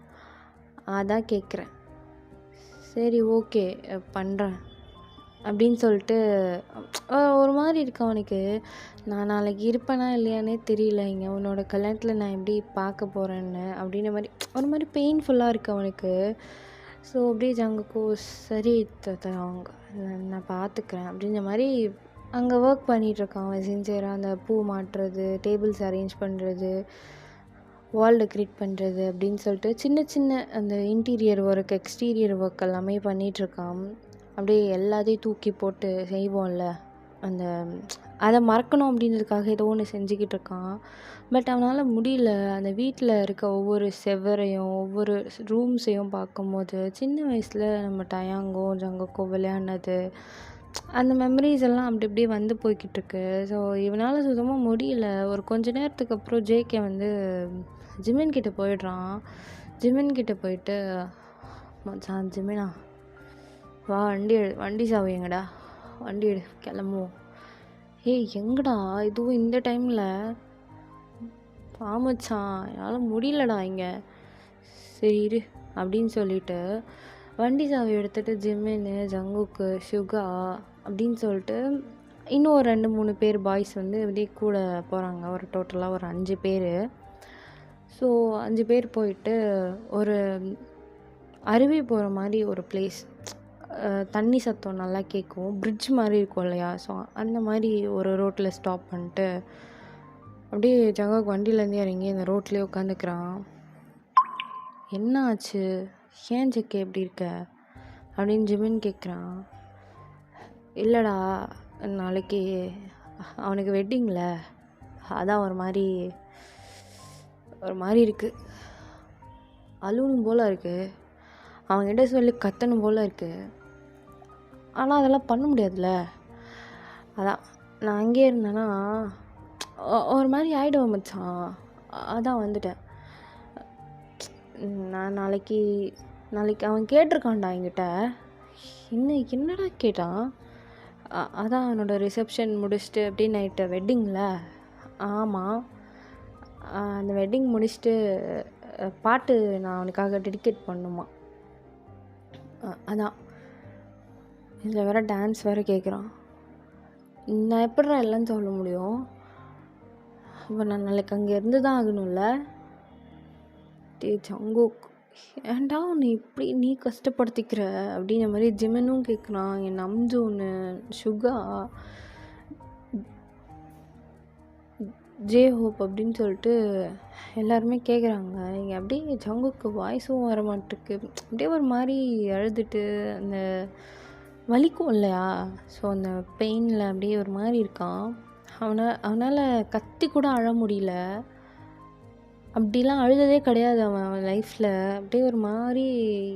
அதான் கேட்குறேன். சரி ஓகே பண்ணுறேன் அப்படின்னு சொல்லிட்டு ஒரு மாதிரி இருக்கு அவனுக்கு. நான் நாளைக்கு இருப்பேனா இல்லையானே தெரியல, இங்கே உன்னோட கல்யாணத்தில் நான் எப்படி பார்க்க போகிறேன்னு அப்படின்ற மாதிரி ஒரு மாதிரி பெயின்ஃபுல்லாக இருக்குது அவனுக்கு. ஸோ அப்படியே ஜங்குக்கோ சரி அவங்க நான் பார்த்துக்கிறேன் அப்படின்ற மாதிரி அங்கே ஒர்க் பண்ணிகிட்ருக்கான் அவன் சின்சியராக. அந்த பூ மாட்டுறது, டேபிள்ஸ் அரேஞ்ச் பண்ணுறது, வால் டெக்கரேட் பண்ணுறது அப்படின்னு சொல்லிட்டு சின்ன சின்ன அந்த இன்டீரியர் ஒர்க், எக்ஸ்டீரியர் ஒர்க் எல்லாமே பண்ணிகிட்ருக்கான். அப்படியே எல்லாத்தையும் தூக்கி போட்டு செய்வோம்ல, அதை மறக்கணும் அப்படின்றதுக்காக ஏதோ ஒன்று செஞ்சுக்கிட்டு இருக்கான். பட் அவனால் முடியல. அந்த வீட்டில் இருக்க ஒவ்வொரு செவரையும் ஒவ்வொரு ரூம்ஸையும் பார்க்கும்போது சின்ன வயசில் நம்ம டயாங்கோ ஜங்குக்கோ விளையாடினது, அந்த மெமரிஸ் எல்லாம் அப்படி அப்படியே வந்து போய்கிட்டுருக்கு. ஸோ இவனால் சுத்தமாக முடியல. ஒரு கொஞ்ச நேரத்துக்கு அப்புறம் ஜேகே வந்து ஜிமின் கிட்டே போயிடுறான். ஜிமின் கிட்டே போயிட்டு, மச்சான் ஜிமினா வா, வண்டி சாவி எங்கடா, வண்டி எடு கிளம்புவோம். ஏய் எங்கடா இதுவும் இந்த டைமில்? பாமச்சான் என்னால் முடியலடா இங்கே. சரி இரு அப்படின்னு சொல்லிட்டு வண்டி சாவி எடுத்துகிட்டு ஜிமின்னு, ஜங்குக்கு, சுகா அப்படின்னு சொல்லிட்டு இன்னும் ஒரு 2-3 பேர் பாய்ஸ் வந்து அப்படியே கூட போகிறாங்க. ஒரு டோட்டலாக ஒரு 5 பேர். ஸோ 5 பேர் போயிட்டு ஒரு அருவி போகிற மாதிரி ஒரு பிளேஸ், தண்ணி சத்தம் நல்லா கேட்கும், பிரிட்ஜ் மாதிரி இருக்கும் இல்லையா, ஸோ அந்த மாதிரி ஒரு ரோட்டில் ஸ்டாப் பண்ணிட்டு அப்படியே ஜங்குக் வண்டியிலேருந்து இறங்கி அந்த ரோட்லேயே உட்காந்துக்கிறான். என்ன ஆச்சு? ஏன் ஜேகே இப்படி இருக்க அப்படின்னு ஜிமின் கேட்குறான். இல்லைடா, நாளைக்கு அவனுக்கு வெட்டிங்கில், அதான் ஒரு மாதிரி இருக்குது, அழுவணும் போல் இருக்குது, அவன்கிட்ட சொல்லி கத்தணும் போல் இருக்குது, ஆனால் அதெல்லாம் பண்ண முடியாதுல்ல. அதான் நான் அங்கேயே இருந்தேன்னா ஒரு மாதிரி ஆகிடுவேன் மச்சான், அதான் வந்துட்டேன். நான் நாளைக்கு அவன் கேட்டிருக்கான்டா என்கிட்ட. என்னடா கேட்டான்? அதான் அவனோட ரிசப்ஷன் முடிச்சுட்டு அப்படியே நைட்டு வெட்டிங்கில். ஆமாம், அந்த வெட்டிங் முடிச்சுட்டு பாட்டு நான் அவனுக்காக டெடிகேட் பண்ணுமா. அதான் இதில் வேறு டான்ஸ் வேறு கேட்குறான். நான் எப்படிடா இல்லைன்னு சொல்ல முடியும்? இப்போ நான் நாளைக்கு அங்கே இருந்து தான் ஆகணும்ல. ஜங்குக், ஏன்டா உன்னை இப்படி நீ கஷ்டப்படுத்திக்கிற அப்படின்ற மாதிரி ஜிமினும் கேட்குறான். என் நம்ஜூன்னு, சுகா, ஜே ஹோப் அப்படின்னு சொல்லிட்டு எல்லாருமே கேட்குறாங்க. இங்கே அப்படியே ஜங்குக்கு வாய்ஸும் வர மாட்டேருக்கு. அப்படியே ஒரு மாதிரி அழுதுட்டு அந்த வலிக்கும் இல்லையா, ஸோ அந்த பெயினில் அப்படியே ஒரு மாதிரி இருக்கான். அவனால் கத்தி கூட அழ முடியல. அப்படிலாம் அழுததே கிடையாது அவன் லைஃப்பில். அப்படியே ஒரு மாதிரி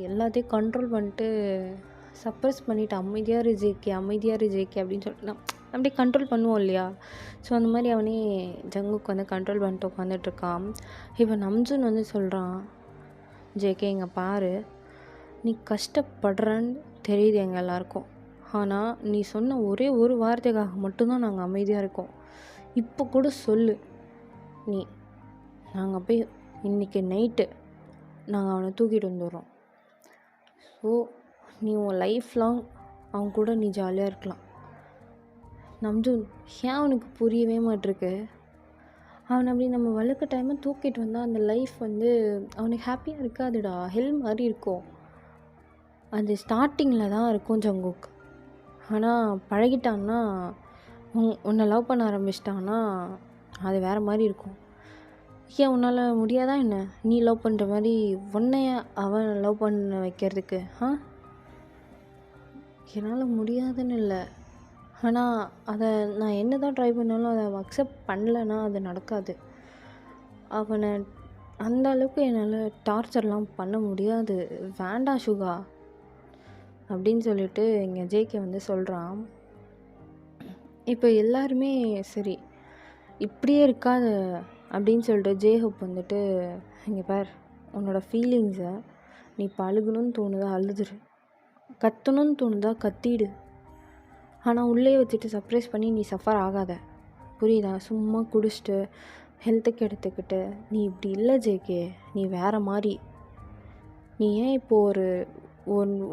எல்லாத்தையும் கண்ட்ரோல் பண்ணிட்டு சப்ரஸ் பண்ணிவிட்டு அமைதியாக ஜேகே அப்படின்னு சொல்லிட்டு அப்படியே கண்ட்ரோல் பண்ணுவோம் இல்லையா. ஸோ அந்த மாதிரி அவனே ஜங்குக்கு வந்து கண்ட்ரோல் பண்ணிட்டு உட்காந்துட்ருக்கான். இப்போ நம்ஜூன் வந்து சொல்கிறான், ஜேகே இங்கே பாரு, நீ கஷ்டப்படுறன்னு தெரியுது எங்கள் எல்லாருக்கும், ஆனால் நீ சொன்ன ஒரே ஒரு வார்த்தைக்காக மட்டும்தான் நாங்கள் அமைதியாக இருக்கோம். இப்போ கூட சொல்லு, நாங்கள் போய் இன்றைக்கி நைட்டு நாங்கள் அவனை தூக்கிட்டு வந்துடுறோம். ஸோ நீ உன் லைஃப் லாங் அவன் கூட நீ ஜாலியாக இருக்கலாம். நம்ஜூன், ஏன் அவனுக்கு புரியவே மாட்டிருக்கு? அவனை அப்படி நம்ம வழுக்க டைமை தூக்கிட்டு வந்தால் அந்த லைஃப் வந்து அவனுக்கு ஹாப்பியாக இருக்காதுடா, ஹெல் மாதிரி இருக்கும். அது ஸ்டார்டிங்கில் தான் இருக்கும் ஜங்குக், ஆனால் பழகிட்டான்னா, உன்னை லவ் பண்ண ஆரம்பிச்சிட்டான்னா அது வேறு மாதிரி இருக்கும். ஏன் உன்னால் முடியாதா என்ன? நீ லவ் பண்ணுற மாதிரி உன்னைய அவன் லவ் பண்ண வைக்கிறதுக்கு? என்னால் முடியாதுன்னு இல்லை, ஆனால் அதை நான் என்ன தான் ட்ரை பண்ணாலும் அதை அக்செப்ட் பண்ணலைன்னா அது நடக்காது. அவனை அந்த அளவுக்கு என்னால் டார்ச்சர்லாம் பண்ண முடியாது, வேண்டாம் சுகா அப்படின்னு சொல்லிட்டு இங்கே ஜேகே வந்து சொல்கிறான். இப்போ எல்லாருமே சரி இப்படியே இருக்காத அப்படின்னு சொல்லிட்டு ஜேஹோப் வந்துட்டு, இங்கே பார், உன்னோட ஃபீலிங்ஸை நீ இப்போ அழுகணும்னு தோணுதா அழுதுரு, கத்தணும்னு தோணுதா கத்திடு, ஆனால் உள்ளே வச்சுட்டு சர்ப்ரைஸ் பண்ணி நீ சஃபர் ஆகாத, புரியுதா? சும்மா குடிச்சிட்டு ஹெல்த்துக்கு எடுத்துக்கிட்டு நீ இப்படி இல்லை ஜேகே, நீ வேறு மாதிரி. நீ ஏன் இப்போது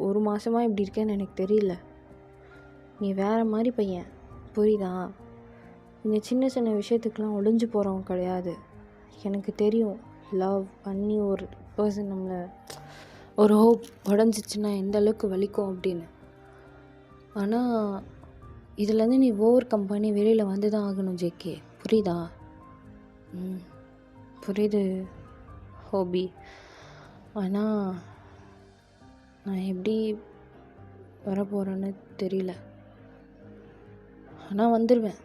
ஒரு மாதமாக இப்படி இருக்கேன்னு எனக்கு தெரியல. நீ வேறு மாதிரி பையன், புரியுதா? இந்த சின்ன சின்ன விஷயத்துக்கெலாம் ஒளிஞ்சு போகிறவங்க கிடையாது. எனக்கு தெரியும், லவ் பண்ணி ஒரு பர்சன் நம்மளை ஒரு ஹோப் உடஞ்சிச்சின்னா எந்த அளவுக்கு வலிக்கும் அப்படின்னு. ஆனால் இதுலேருந்து நீ ஓவர் கம் பண்ணி வெளியில் வந்து தான் ஆகணும் ஜேகே, புரியுதா? புரியுது ஹோபி, ஆனால் நான் எப்படி வரப்போகிறேன்னு தெரியல, ஆனால் வந்துடுவேன்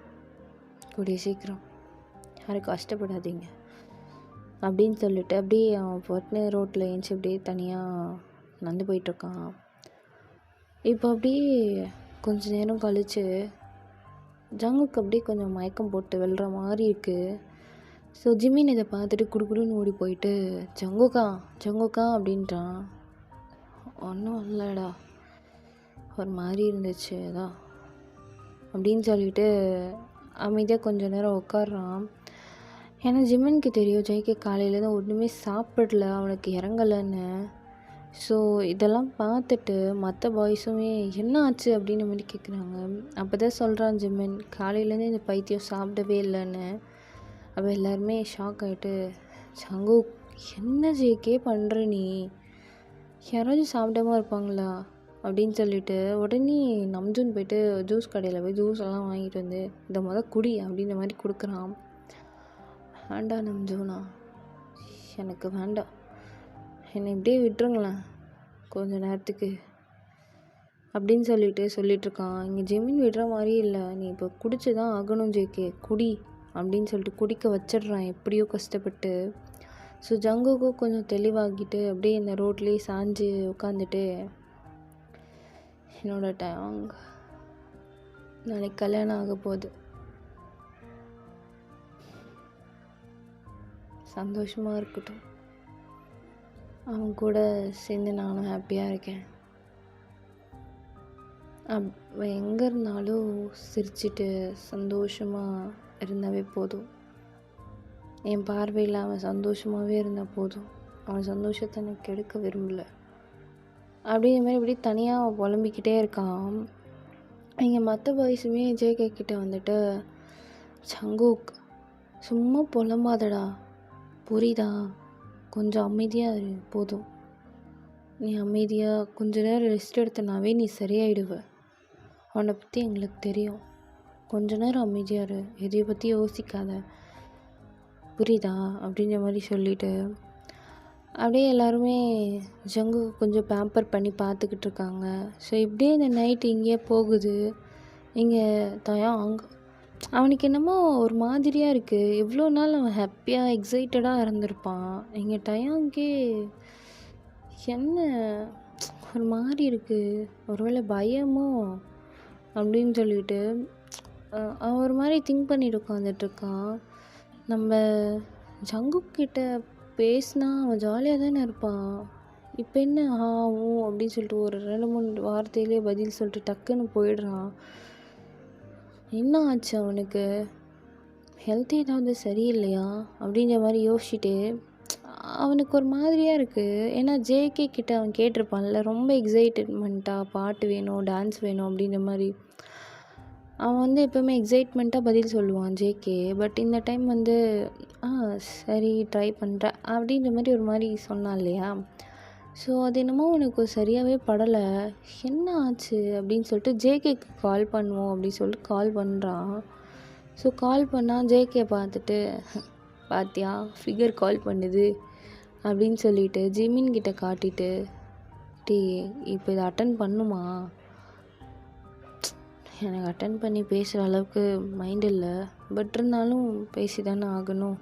கூடிய சீக்கிரம், யாரும் கஷ்டப்படாதீங்க அப்படின்னு சொல்லிட்டு அப்படியே அவன் பொண்ணு ரோட்டில் ஏஞ்சி அப்படியே தனியாக நடந்து போயிட்டுருக்கான். இப்போ அப்படியே கொஞ்ச நேரம் கழித்து ஜங்குக்கு அப்படியே கொஞ்சம் மயக்கம் போட்டு வெல்ற மாதிரி இருக்குது. ஸோ ஜிமின் இதை பார்த்துட்டு குடுக்குடுன்னு ஓடி போயிட்டு ஜங்குக்கா அப்படின்ட்டான். ஒன்றும் இல்லைடா, ஒரு மாதிரி இருந்துச்சு அதான் அப்படின்னு சொல்லிட்டு அமைதியாக கொஞ்சம் நேரம் உட்காடுறான். ஏன்னா ஜிமினுக்கு தெரியும் ஜேகே காலையிலேருந்து ஒன்றுமே சாப்பிடல, அவனுக்கு இறங்கலைன்னு. ஸோ இதெல்லாம் பார்த்துட்டு மற்ற பாய்ஸுமே என்ன ஆச்சு அப்படின்னு மாதிரி கேட்குறாங்க. அப்போ தான் சொல்கிறான் ஜிமின், காலையிலேருந்து இந்த பைத்தியம் சாப்பிடவே இல்லைன்னு. அப்போ எல்லாருமே ஷாக் ஆகிட்டு, ஜங்கு என்ன ஜேகே பண்ணுற நீ, யாராச்சும் சாப்பிடாம இருப்பாங்களா அப்படின்னு சொல்லிட்டு உடனே நம்ஜூன் போயிட்டு ஜூஸ் கடையில் போய் ஜூஸ் எல்லாம் வாங்கிட்டு வந்து இதை குடி அப்படின்ற மாதிரி கொடுக்குறான். வேண்டாம் நம்ஜூனா, எனக்கு வேண்டாம், என்னை இப்படியே விட்டுருங்களேன் கொஞ்ச நேரத்துக்கு அப்படின்னு சொல்லிகிட்ருக்கான். இங்கே ஜெமின் விடுற மாதிரி இல்லை, நீ இப்போ குடிச்சு தான் ஆகணும் ஜேகே, குடி அப்படின்னு சொல்லிட்டு குடிக்க வச்சிடுறான் எப்படியோ கஷ்டப்பட்டு. ஸோ ஜங்குக்கும் கொஞ்சம் தெளிவாகிட்டு அப்படியே இந்த ரோட்லேயே சாஞ்சு உட்காந்துட்டு, என்னோட டேங் நாளைக்கு கல்யாணம் ஆக போகுது, சந்தோஷமாக இருக்கட்டும், அவன் கூட சேர்ந்து நானும் ஹாப்பியாக இருக்கேன். அவன் எங்கே இருந்தாலும் சிரிச்சிட்டு சந்தோஷமாக இருந்தாவே போதும். என் பார்வையில் அவன் சந்தோஷமாகவே இருந்தால் போதும். அவன் சந்தோஷத்தை எனக்கு கெடுக்க விரும்பலை. அப்படிங்கிற மாதிரி இப்படி தனியாக புலம்பிக்கிட்டே இருக்கான். இங்கே மற்ற பாய்ஸுமே ஜேகே கிட்ட வந்துட்டு, ஜங்குக் சும்மா புலம்பாதடா, புரியுதா, கொஞ்சம் அமைதியாக இரு போதும், நீ அமைதியாக கொஞ்ச நேரம் ரெஸ்ட் எடுத்தனாவே நீ சரியாயிடுவ, அவனை பற்றி எங்களுக்கு தெரியும், கொஞ்ச நேரம் அமைதியாக இரு, எதையை பற்றி யோசிக்காத, புரியுதா அப்படின்ற மாதிரி சொல்லிவிட்டு அப்படியே எல்லாருமே ஜங்குக்கு கொஞ்சம் பேம்பர் பண்ணி பார்த்துக்கிட்டு இருக்காங்க. ஸோ இப்படியே இந்த நைட்டு இங்கேயே போகுது. இங்கே தயாங் அவனுக்கு என்னமோ ஒரு மாதிரியாக இருக்குது. எவ்வளோ நாள் அவன் ஹாப்பியாக எக்ஸைட்டடாக இருந்திருப்பான். இங்கே டயாங்கே என்ன ஒரு மாதிரி இருக்குது, ஒருவேளை பயமோ அப்படின்னு சொல்லிட்டு அவன் ஒரு மாதிரி திங்க் பண்ணிட்டு உட்காந்துட்ருக்கான். நம்ம ஜங்குக் கிட்ட பேசினா அவன் ஜாலியாக தானே இருப்பான், இப்போ என்ன ஆகும் அப்படின்னு சொல்லிட்டு ஒரு 2-3 வார்த்தையிலே பதில் சொல்லிட்டு டக்குன்னு போயிடுறான். என்ன ஆச்சு அவனுக்கு, ஹெல்த் ஏதாவது சரியில்லையா அப்படின்ற மாதிரி யோசிச்சுட்டு அவனுக்கு ஒரு மாதிரியாக இருக்குது. ஏன்னா ஜேகே கிட்ட அவன் கேட்டிருப்பான்ல, ரொம்ப எக்ஸைட்மெண்ட்டாக பாட்டு வேணும் டான்ஸ் வேணும் அப்படின்ற மாதிரி. அவன் வந்து எப்போவுமே எக்ஸைட்மெண்ட்டாக பதில் சொல்லுவான் ஜேகே. பட் இந்த டைம் வந்து சரி ட்ரை பண்ணுறேன் அப்படின்ற மாதிரி ஒரு மாதிரி சொன்னான் இல்லையா. ஸோ அது என்னமோ உனக்கு சரியாகவே படலை, என்ன ஆச்சு அப்படின்னு சொல்லிட்டு ஜேகேக்கு கால் பண்ணுவோம் அப்படின்னு சொல்லிட்டு கால் பண்ணுறான். ஸோ கால் பண்ணால் ஜேகே பார்த்துட்டு, பாத்தியா ஃபிகர் கால் பண்ணுது அப்படின்னு சொல்லிட்டு ஜிமின் கிட்ட காட்டிட்டு, இப்போ இதை அட்டன் பண்ணுமா, எனக்கு அட்டன் பண்ணி பேசுகிற அளவுக்கு மைண்ட் இல்லை, பட் இருந்தாலும் பேசி தானே ஆகணும்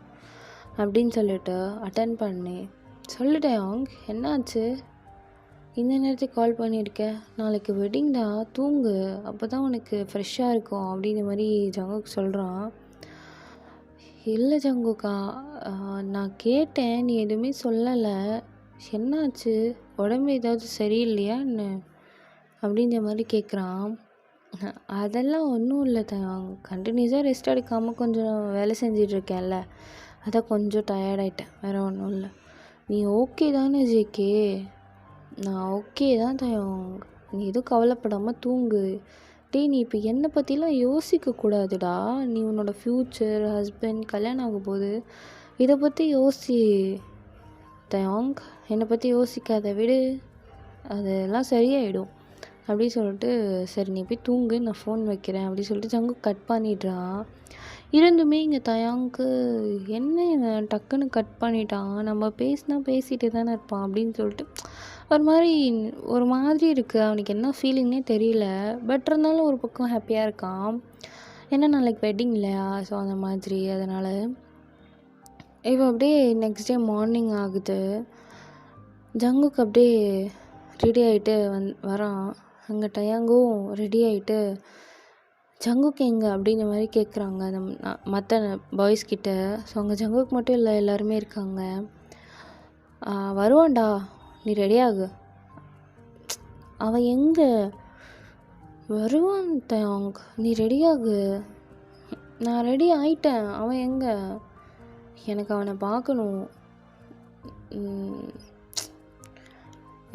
அப்படின்னு சொல்லிட்டு அட்டன் பண்ணேன். சொல்லிட்டேன் அவங்க, என்னாச்சு இந்த நேரத்துக்கு கால் பண்ணியிருக்கேன், நாளைக்கு வெட்டிங்டா, தூங்கு, அப்போ தான் உனக்கு ஃப்ரெஷ்ஷாக இருக்கும் அப்படின்ற மாதிரி ஜங்குக் சொல்கிறான். இல்லை ஜங்குக்கா, நான் கேட்டேன், நீ எதுவுமே சொல்லலை, என்னாச்சு, உடம்பு ஏதாவது சரியில்லையா என்ன அப்படின்ற மாதிரி கேட்குறான். அதெல்லாம் ஒன்றும் இல்லை கண்டினியூஸாக ரெஸ்ட் எடுக்காமல் கொஞ்சம் வேலை செஞ்சிட்ருக்கேன்ல, அதான் கொஞ்சம் டயர்டாயிட்டேன், வேறு ஒன்றும் இல்லை. நீ ஓகே தானே ஜேகே, நான் ஓகே தான் நீ எதுவும் கவலைப்படாமல் தூங்கு. நீ இப்போ என்னை பற்றிலாம் யோசிக்கக்கூடாதுடா, நீ உன்னோட ஃப்யூச்சர் ஹஸ்பண்ட் கல்யாணம் ஆக போகுது, இதை பற்றி யோசி தயாங், என்னை பற்றி யோசிக்காத விடு, அதெல்லாம் சரியாயிடும் அப்படி சொல்லிட்டு, சரி நீ போய் தூங்கு, நான் ஃபோன் வைக்கிறேன் அப்படி சொல்லிட்டு ஜங்கு கட் பண்ணிடுறான். இருந்துமே இங்கே தயாங்க்கு என்ன இவன் டக்குன்னு கட் பண்ணிட்டான், நம்ம பேசினா பேசிகிட்டு தானே இருப்பான் அப்படின்னு சொல்லிட்டு ஒரு மாதிரி இருக்குது. அவனுக்கு என்ன ஃபீலிங்னே தெரியல. பட் இருந்தாலும் ஒரு பக்கம் ஹாப்பியாக இருக்கான். ஏன்னா நாளைக்கு வெட்டிங் இல்லையா, ஸோ அந்த மாதிரி. அதனால் இப்போ அப்படியே நெக்ஸ்ட் டே மார்னிங் ஆகுது. ஜங்குக்கு அப்படியே ரெடி ஆகிட்டு வரான். அங்கே டயாங்கும் ரெடி ஆகிட்டு, ஜங்குக்கு எங்கே அப்படின்ற மாதிரி கேட்குறாங்க அந்த மற்ற பாய்ஸ்கிட்ட. ஸோ அங்கே ஜங்குக்கு மட்டும் இல்லை, எல்லாருமே இருக்காங்க. வருவான்டா, நீ ரெடியாகு. அவன் எங்கே வருவான் தயாங், நீ ரெடியாகு. நான் ரெடி ஆயிட்டேன், அவன் எங்கே, எனக்கு அவனை பார்க்கணும்.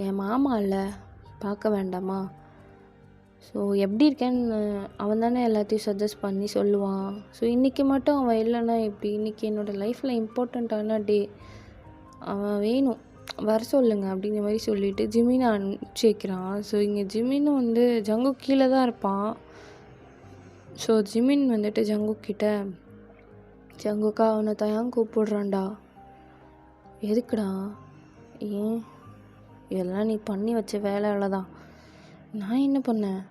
என் மாமா இல்லை, பார்க்க வேண்டாமா? ஸோ எப்படி இருக்கேன்னு அவன் தானே எல்லாத்தையும் சஜஸ்ட் பண்ணி சொல்லுவான். ஸோ இன்றைக்கி மட்டும் அவன் இல்லைன்னா எப்படி, இன்றைக்கி என்னோடய லைஃப்பில் இம்பார்ட்டண்ட்டான டே, அவன் வேணும், வர சொல்லுங்கள் அப்படிங்கிற மாதிரி சொல்லிவிட்டு ஜிமினை அனுப்பிச்சி வைக்கிறான். ஸோ இங்கே ஜிமினும் வந்து ஜங்குக் கீழே தான் இருப்பான். ஸோ ஜிமின் வந்துட்டு ஜங்குக் கிட்ட, ஜங்குக்கா அவனை தயாங் கூப்பிடுறான்டா. எதுக்குடா, ஏன் இதெல்லாம் நீ பண்ணி வச்ச வேலை தான். நான் என்ன பண்ணேன்?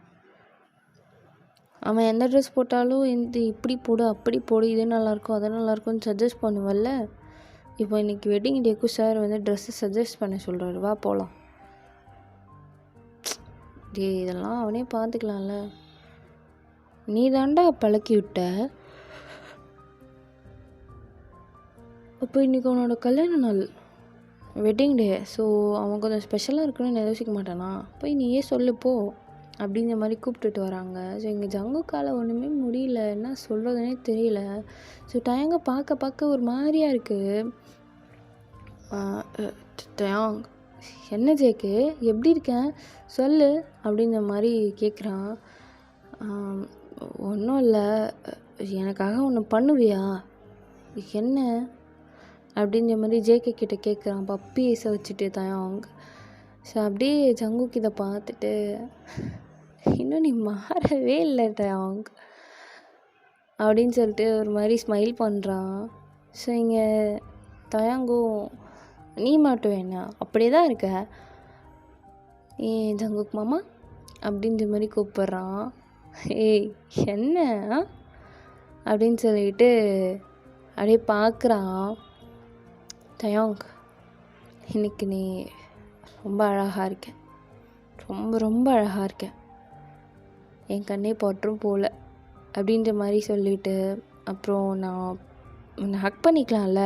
அவன் எந்த ட்ரெஸ் போட்டாலும் இந்த இப்படி போடு அப்படி போடு, இது நல்லாயிருக்கும் அது நல்லாயிருக்கும்னு சஜஸ்ட் பண்ணுவல்ல. இப்போ இன்றைக்கி வெட்டிங் டேக்கு சார் வந்து ட்ரெஸ்ஸை சஜஸ்ட் பண்ண சொல்கிறாரு, வா போகலாம். இதெல்லாம் அவனே பார்த்துக்கலாம்ல. நீ தாண்டா பழக்கி விட்ட. அப்போ இன்றைக்கி அவனோட கல்யாண நாள், வெட்டிங் டே. ஸோ அவன் கொஞ்சம் ஸ்பெஷலாக இருக்குன்னு யோசிக்க மாட்டானா? போய் நீயே சொல்லுப்போ அப்படிங்கிற மாதிரி கூப்பிட்டுட்டு வராங்க. ஸோ எங்கள் ஜங்குக்கால ஒன்றுமே முடியல, என்ன சொல்கிறதுனே தெரியல. ஸோ டயங்க பார்க்க ஒரு மாதிரியாக இருக்குது. டயாங், என்ன ஜேக்கு எப்படி இருக்கேன் சொல்லு அப்படிங்கிற மாதிரி கேட்குறான். ஒன்றும் இல்லை, எனக்காக ஒன்று பண்ணுவியா? என்ன அப்படின்ற மாதிரி ஜேகே கிட்ட கேட்குறான், பப்பி ஏச வச்சுட்டு தயாங். ஸோ அப்படியே ஜங்குக்கு இதை பார்த்துட்டு, இன்னும் நீ மாறவே இல்லை தயாங் அப்படின்னு சொல்லிட்டு ஒரு மாதிரி ஸ்மைல் பண்ணுறான். ஸோ இங்கே தயாங்கும், நீ மட்டும் என்ன அப்படியே தான் இருக்க ஏன் ஜங்குக் மாமா அப்படின்ற மாதிரி கூப்பிட்றான். ஏய் என்ன அப்படின்னு சொல்லிட்டு அப்படியே பார்க்குறான். தயாங், இன்னைக்கு நீ ரொம்ப அழகாக இருக்க, ரொம்ப அழகாக இருக்க, என் கண்ணே பற்றும் போல அப்படின்ற மாதிரி சொல்லிவிட்டு, அப்புறம் நான் உன்னை ஹக் பண்ணிக்கலாம்ல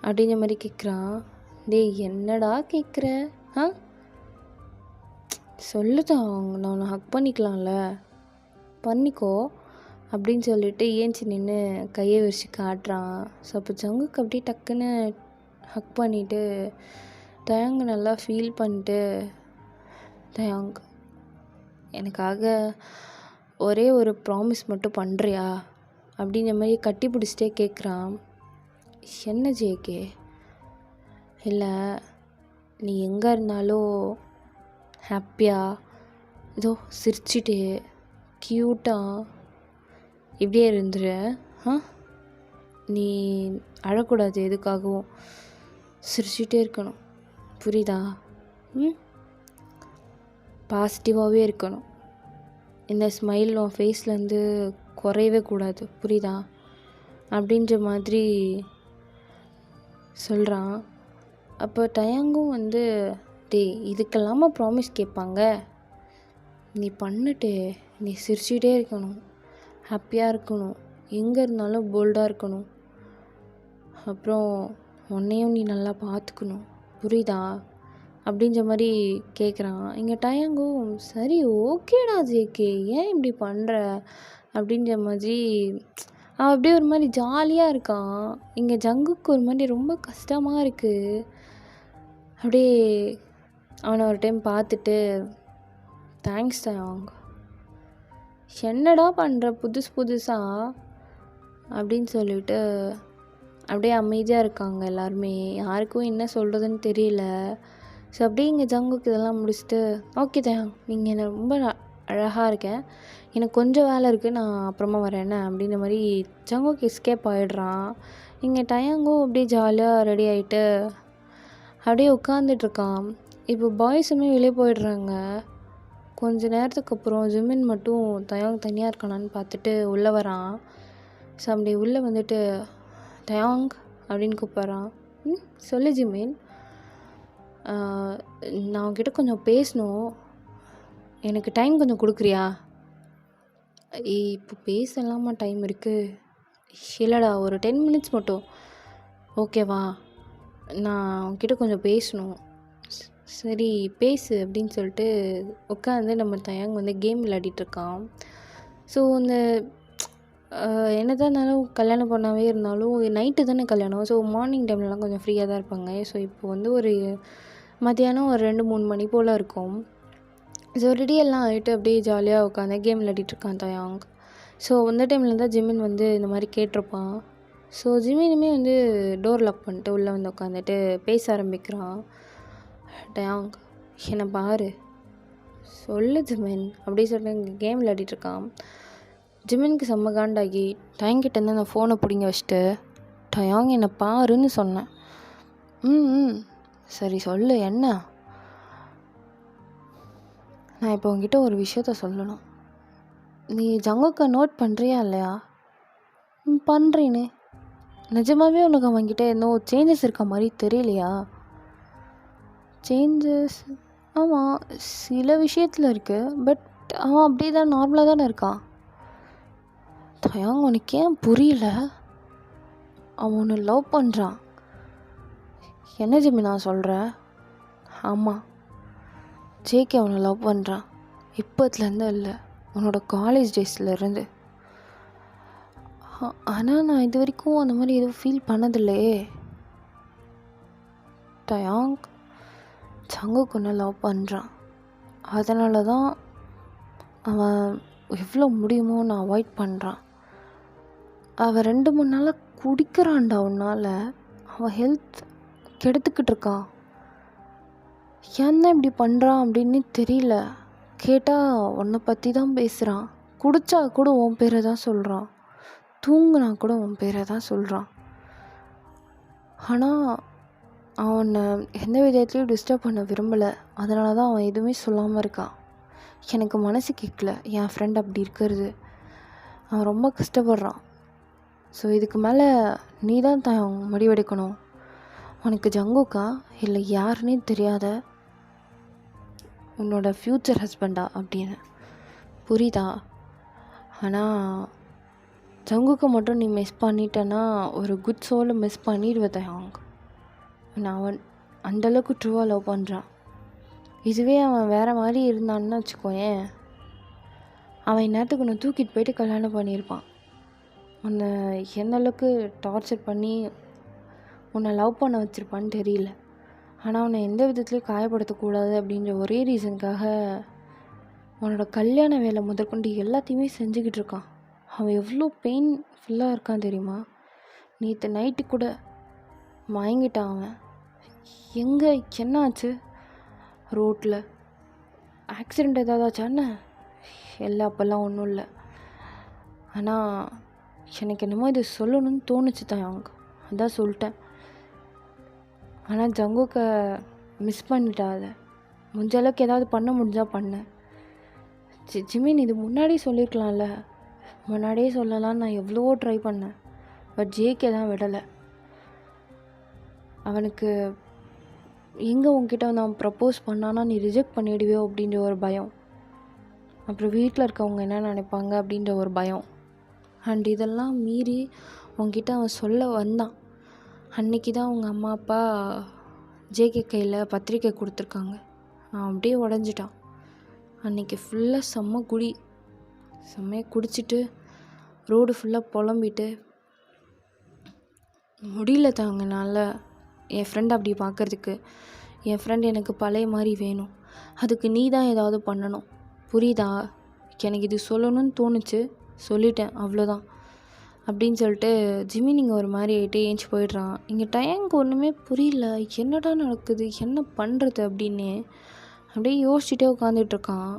அப்படின்ற மாதிரி கேட்குறான். டேய் என்னடா கேட்குற? சொல்லுதான், நான் உன்னை ஹக் பண்ணிக்கலாம்ல, பண்ணிக்கோ அப்படின்னு சொல்லிட்டு ஏஞ்சி நின்று கையை விரிச்சு காட்டுறான். ஸோ அப்போ ஜங்குக்கு அப்படியே டக்குன்னு ஹக் பண்ணிவிட்டு தயாங் நல்லா ஃபீல் பண்ணிட்டு, தயாங் எனக்காக ஒரே ஒரு ப்ராமிஸ் மட்டும் பண்ணுறியா அப்படிங்கிற மாதிரி கட்டி பிடிச்சிட்டே கேட்குறான். என்ன ஜேகே? இல்லை, நீ எங்கே இருந்தாலும் ஹாப்பியாக ஏதோ சிரிச்சிட்டு க்யூட்டாக இப்படியே இருந்துரு. நீ அழக்கூடாது, எதுக்காகவும் சிரிச்சிட்டே இருக்கணும், புரியுதா? பாசிட்டிவாகவே இருக்கணும். இந்த ஸ்மைல் உன் ஃபேஸ்லேருந்து குறையவே கூடாது, புரியுதா? அப்படின்ற மாதிரி சொல்கிறான். அப்போ டயாங்கும் வந்து, டேய் இதுக்கெல்லாமா ப்ராமிஸ் கேட்பாங்க? நீ பண்ணிட்டு நீ சிரிச்சிட்டே இருக்கணும், ஹாப்பியாக இருக்கணும், எங்கே இருந்தாலும் போல்டாக இருக்கணும், அப்புறம் உன்னையும் நீ நல்லா பார்த்துக்கணும், புரியுதா? அப்படின்ற மாதிரி கேட்குறான். இங்கே டயாங்கும், சரி ஓகேடா ஜேகே, ஏன் இப்படி பண்ணுற அப்படின்ற மாதிரி அவன் அப்படியே ஒரு மாதிரி ஜாலியாக இருக்கான். இங்கே ஜங்குக்கு ஒரு மாதிரி ரொம்ப கஷ்டமாக இருக்குது. அப்படியே அவனை ஒரு டைம் பார்த்துட்டு, தேங்க்ஸ் தயாங், என்னடா பண்ணுற புதுசாக அப்படின்னு சொல்லிட்டு அப்படியே அமைதியாக இருக்காங்க எல்லாருமே. யாருக்கும் என்ன சொல்கிறதுன்னு தெரியல. ஸோ அப்படியே இங்கே ஜங்குக்கு இதெல்லாம் முடிச்சுட்டு, ஓகே தயாங் நீங்கள் என்ன ரொம்ப அழகாக இருக்கேன், எனக்கு கொஞ்சம் வேலை இருக்குது, நான் அப்புறமா வரேன் என்ன அப்படின்ற மாதிரி ஜங்குக்கு எஸ்கேப் ஆகிடுறான். இங்கே டயாங்கும் அப்படியே ஜாலியாக ரெடி ஆகிட்டு அப்படியே உட்காந்துட்ருக்கான். இப்போ பாய்ஸுமே வெளியே போயிடுறாங்க. கொஞ்ச நேரத்துக்கு அப்புறம் ஜிமின் மட்டும் தயாங் தனியாக இருக்கானான்னு பார்த்துட்டு உள்ளே வரான். ஸோ அப்படி உள்ளே வந்துட்டு, தயாங் அப்படின்னு கூப்பிட்றான். சொல்லு ஜிமின், நான் உன்கிட்ட கொஞ்சம் பேசணும், எனக்கு டைம் கொஞ்சம் கொடுக்குறியா? இப்போ பேசலாமா டைம் இருக்குது? இல்லைடா, ஒரு 10 மினிட்ஸ் மட்டும் ஓகேவா? நான் உன்கிட்ட கொஞ்சம் பேசணும். சரி பேசு அப்படின்னு சொல்லிட்டு உட்காந்து நம்ம தயாங் வந்து கேம் விளையாடிட்டுருக்கான். ஸோ அந்த என்ன தான் இருந்தாலும் கல்யாணம் பண்ணாவே இருந்தாலும் நைட்டு தானே கல்யாணம். ஸோ மார்னிங் டைம்லலாம் கொஞ்சம் ஃப்ரீயாக தான் இருப்பாங்க. ஸோ இப்போ வந்து ஒரு மத்தியானம் ஒரு 2-3 மணி போல் இருக்கும். ஸோ ரெடி எல்லாம் ஆகிட்டு அப்படியே ஜாலியாக உட்காந்து கேம் விளையாடிட்டுருக்கான் தயாங். ஸோ அந்த டைமில் தான் ஜிமின் வந்து இந்த மாதிரி கேட்டிருப்பான். ஸோ ஜிமினுமே வந்து டோர் லாக் பண்ணிட்டு உள்ளே வந்து உட்காந்துட்டு பேச ஆரம்பிக்கிறான். டயாங் என்னை பாரு, சொல்லு ஜிமின் அப்படி சொல்லிட்டு கேம் விளையாடிட்டுருக்கான். ஜிமினுக்கு செம்ம காண்டாகி டயாங்கிட்டேருந்து அந்த ஃபோனை பிடிங்க வச்சுட்டு, டயாங் என்னை பாருன்னு சொன்னேன். சரி சொல்லு என்ன? நான் இப்போ உங்ககிட்ட ஒரு விஷயத்த சொல்லணும். நீ ஜங்குக்கை நோட் பண்ணுறியா இல்லையா? பண்ணுறீனே. நிஜமாவே உனக்கு அவன்கிட்ட இன்னும் சேஞ்சஸ் இருக்க மாதிரி தெரியலையா? சேஞ்சஸ் ஆமாம், சில விஷயத்தில் இருக்குது. பட் அவன் அப்படியே தான் நார்மலாக தானே இருக்கான். தயாங், உனக்கு ஏன் புரியல? அவன் ஒன்று லவ் பண்ணுறான். என்ன ஜிம்மி நான் சொல்கிறேன்? ஆமாம், ஜேகே அவனை லவ் பண்ணுறான். இப்போத்துலேருந்து இல்லை, உன்னோட காலேஜ் டேஸ்லேருந்து. ஆனால் நான் இது வரைக்கும் அந்த மாதிரி எதுவும் ஃபீல் பண்ணதில்லையே. தயாங், ஜங்குக் ஒன்று லவ் பண்ணுறான். அதனால தான் அவன் எவ்வளோ முடியுமோ நான் அவாய்ட் பண்ணுறான். அவன் 2-3 நாளாக குடிக்கிறான்டா உன்னால். அவன் ஹெல்த் கெடுத்துக்கிட்டு இருக்கான். என்ன இப்படி பண்ணுறான் அப்படின்னு தெரியல. கேட்டால் உன்னை பற்றி தான் பேசுகிறான். குடித்தா கூட உன் பேரை தான் சொல்கிறான். தூங்குனா கூட உன் பேரை தான் சொல்கிறான். ஆனால் அவனை எந்த விதத்துலையும் டிஸ்டர்ப் பண்ண விரும்பலை. அதனால தான் அவன் எதுவுமே சொல்லாமல் இருக்கான். எனக்கு மனசு கேட்கல என் ஃப்ரெண்ட் அப்படி இருக்கிறது. அவன் ரொம்ப கஷ்டப்படுறான். ஸோ இதுக்கு மேலே நீ தான் முடிவெடுக்கணும். உனக்கு ஜங்குக்கா இல்லை யாருன்னே தெரியாத உன்னோட ஃப்யூச்சர் ஹஸ்பண்டா அப்படின்னு புரியுதா? ஆனால் ஜங்குக்கை மட்டும் நீ மிஸ் பண்ணிட்டேன்னா ஒரு குட் சோலை மிஸ் பண்ணிடுவேன் தயாங். அவன் அந்தளவுக்கு ட்ரூவாக லவ் பண்ணுறான். இதுவே அவன் வேறு மாதிரி இருந்தான்னு வச்சுக்கோயேன், அவன் இந்நேரத்துக்கு உன்னை தூக்கிட்டு போயிட்டு கல்யாணம் பண்ணியிருப்பான். உன்னை எந்த அளவுக்கு டார்ச்சர் பண்ணி உன்னை லவ் பண்ண வச்சுருப்பான்னு தெரியல. ஆனால் உன்னை எந்த விதத்துலையும் காயப்படுத்தக்கூடாது அப்படின்ற ஒரே ரீசனுக்காக உன்னோட கல்யாண வேலை முதற்கொண்டு எல்லாத்தையுமே செஞ்சுக்கிட்டு இருக்கான். அவன் எவ்வளோ பெயின்ஃபுல்லாக இருக்கான் தெரியுமா? நேற்று நைட்டு கூட மயங்கிட்டான் அவன். எங்கே என்ன ஆச்சு? ரோட்டில் ஆக்சிடெண்ட் ஏதாவதாச்சான்னு? இல்லை, அப்போல்லாம் ஒன்றும் இல்லை. ஆனால் எனக்கு என்னமோ இது சொல்லணும்னு தோணுச்சு தான் அவங்க, அதான் சொல்லிட்டேன். ஆனால் ஜங்குக்கை மிஸ் பண்ணிட்டாத. முடிஞ்ச அளவுக்கு ஏதாவது பண்ண முடிஞ்சால் பண்ணேன். ஜிமின், இது முன்னாடியே சொல்லியிருக்கலாம்ல. முன்னாடியே சொல்லலான்னு நான் எவ்வளவோ ட்ரை பண்ணேன். பட் ஜேகே தான் விடலை. அவனுக்கு எங்கே உன்கிட்ட வந்து அவன் ப்ரப்போஸ் பண்ணானா நீ ரிஜெக்ட் பண்ணிடுவியோ அப்படின்ற ஒரு பயம். அப்புறம் வீட்டில் இருக்கவங்க என்ன நினைப்பாங்க அப்படின்ற ஒரு பயம். அண்ட் இதெல்லாம் மீறி உன்கிட்ட அவன் சொல்ல வந்தான். அன்றைக்கி தான் அவங்க அம்மா அப்பா ஜேகே கையில் பத்திரிக்கை கொடுத்துருக்காங்க. அவன் அப்படியே உடஞ்சிட்டான். அன்றைக்கி ஃபுல்லாக செம்மையாக குடிச்சிட்டு ரோடு ஃபுல்லாக புலம்பிட்டு முடியல தாங்கனால என் ஃப்ரெண்ட் அப்படி பார்க்குறதுக்கு. என் ஃப்ரெண்ட் எனக்கு பழைய மாதிரி வேணும். அதுக்கு நீ தான் ஏதாவது பண்ணணும், புரியுதா? எனக்கு இது சொல்லணும்னு தோணுச்சு, சொல்லிட்டேன், அவ்வளோதான் அப்படின்னு சொல்லிட்டு ஜிம்மி நீங்கள் ஒரு மாதிரி ஆகிட்டே ஏஞ்சி போயிடுறான். இங்கே டயங்க்கு ஒன்றுமே புரியல, என்னடா நடக்குது, என்ன பண்ணுறது அப்படின்னு அப்படியே யோசிச்சுட்டே உட்காந்துட்ருக்கான்.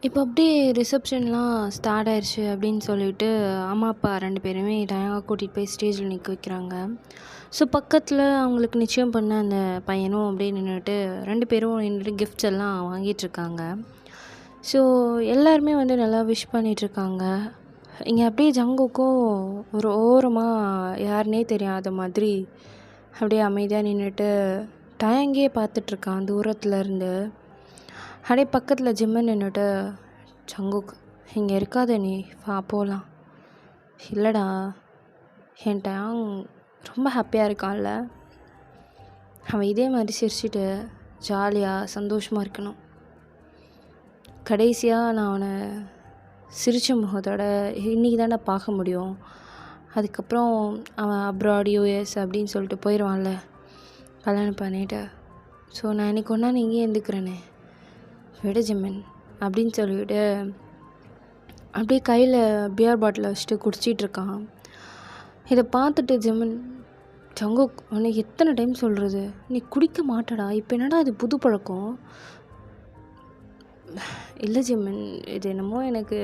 இப்போ அப்படியே ரிசப்ஷன்லாம் ஸ்டார்ட் ஆயிடுச்சு அப்படின்னு சொல்லிட்டு அம்மா அப்பா 2 பேருமே டயங்கா கூட்டிகிட்டு போய் ஸ்டேஜில் நிற்க வைக்கிறாங்க. ஸோ பக்கத்தில் அவங்களுக்கு நிச்சயம் பண்ண அந்த பையனும் அப்படியே நின்றுட்டு 2 பேரும் நின்றுட்டு கிஃப்ட்ஸ் எல்லாம் வாங்கிட்டுருக்காங்க. ஸோ எல்லாருமே வந்து நல்லா விஷ் பண்ணிகிட்ருக்காங்க. இங்கே அப்படியே ஜங்குக்கும் ஒரு ஓரமாக யாருனே தெரியாத மாதிரி அப்படியே அமைதியாக நின்றுட்டு டயங்கே பார்த்துட்ருக்கான் தூரத்துலேருந்து. அப்படியே பக்கத்தில் ஜிம்மன் நின்றுட்டு, ஜங்குக் இங்கே இருக்காத, நீ வா போகலாம். இல்லைடா, என் டயாங் ரொம்ப ஹாப்பியாக இருக்கான்ல, அவன் இதே மாதிரி சிரிச்சிட்டு ஜாலியாக சந்தோஷமாக இருக்கணும். கடைசியாக நான் அவனை சிரித்த முகத்தோட இன்றைக்கி தானே பார்க்க முடியும். அதுக்கப்புறம் அவன் அப்ராட் யூஎஸ் அப்படின்னு சொல்லிட்டு போயிடுவான்ல கல்யாணம் பண்ணிட்டு. ஸோ நான் இன்றைக்கி ஒன்றா இங்கேயே இருந்துக்கிறேனே, விடு ஜிம்மன் அப்படின்னு சொல்லிவிட்டு அப்படியே கையில் பியர் பாட்டிலை வச்சுட்டு குடிச்சிட்ருக்கான். இதை பார்த்துட்டு ஜிம்மன், ஜங்குக் உனக்கு எத்தனை டைம் சொல்கிறது, நீ குடிக்க மாட்டடா, இப்போ என்னடா இது புது பழக்கம்? இல்லை ஜிம்மன், இது என்னமோ எனக்கு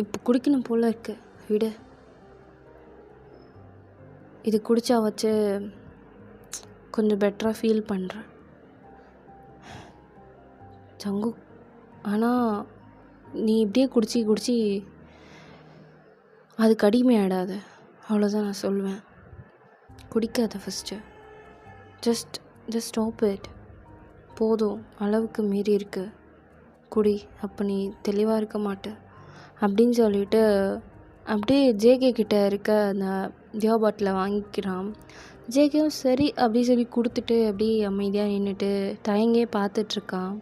இப்போ குடிக்கணும் போல் இருக்குது, விடு. இது குடித்தா வச்சு கொஞ்சம் பெட்டராக ஃபீல் பண்ணுறேன். ஜங்குக், ஆனால் நீ இப்படியே குடிச்சு அதுக்கு அடிமையாயிடாத, அவ்வளோதான் நான் சொல்லுவேன். குடிக்காத first. Just just stop it. போதும், அளவுக்கு மீறி இருக்கு, குடி, அப்போ நீ தெளிவாக இருக்க மாட்ட அப்படின்னு சொல்லிட்டு அப்படியே ஜேகே கிட்ட இருக்க அந்த தியோ பாட்டிலை வாங்கிக்கிறான். ஜேகேவும் சரி அப்படி சொல்லி கொடுத்துட்டு அப்படியே அமைதியாக நின்றுட்டு தயங்கே பார்த்துட்ருக்கான்.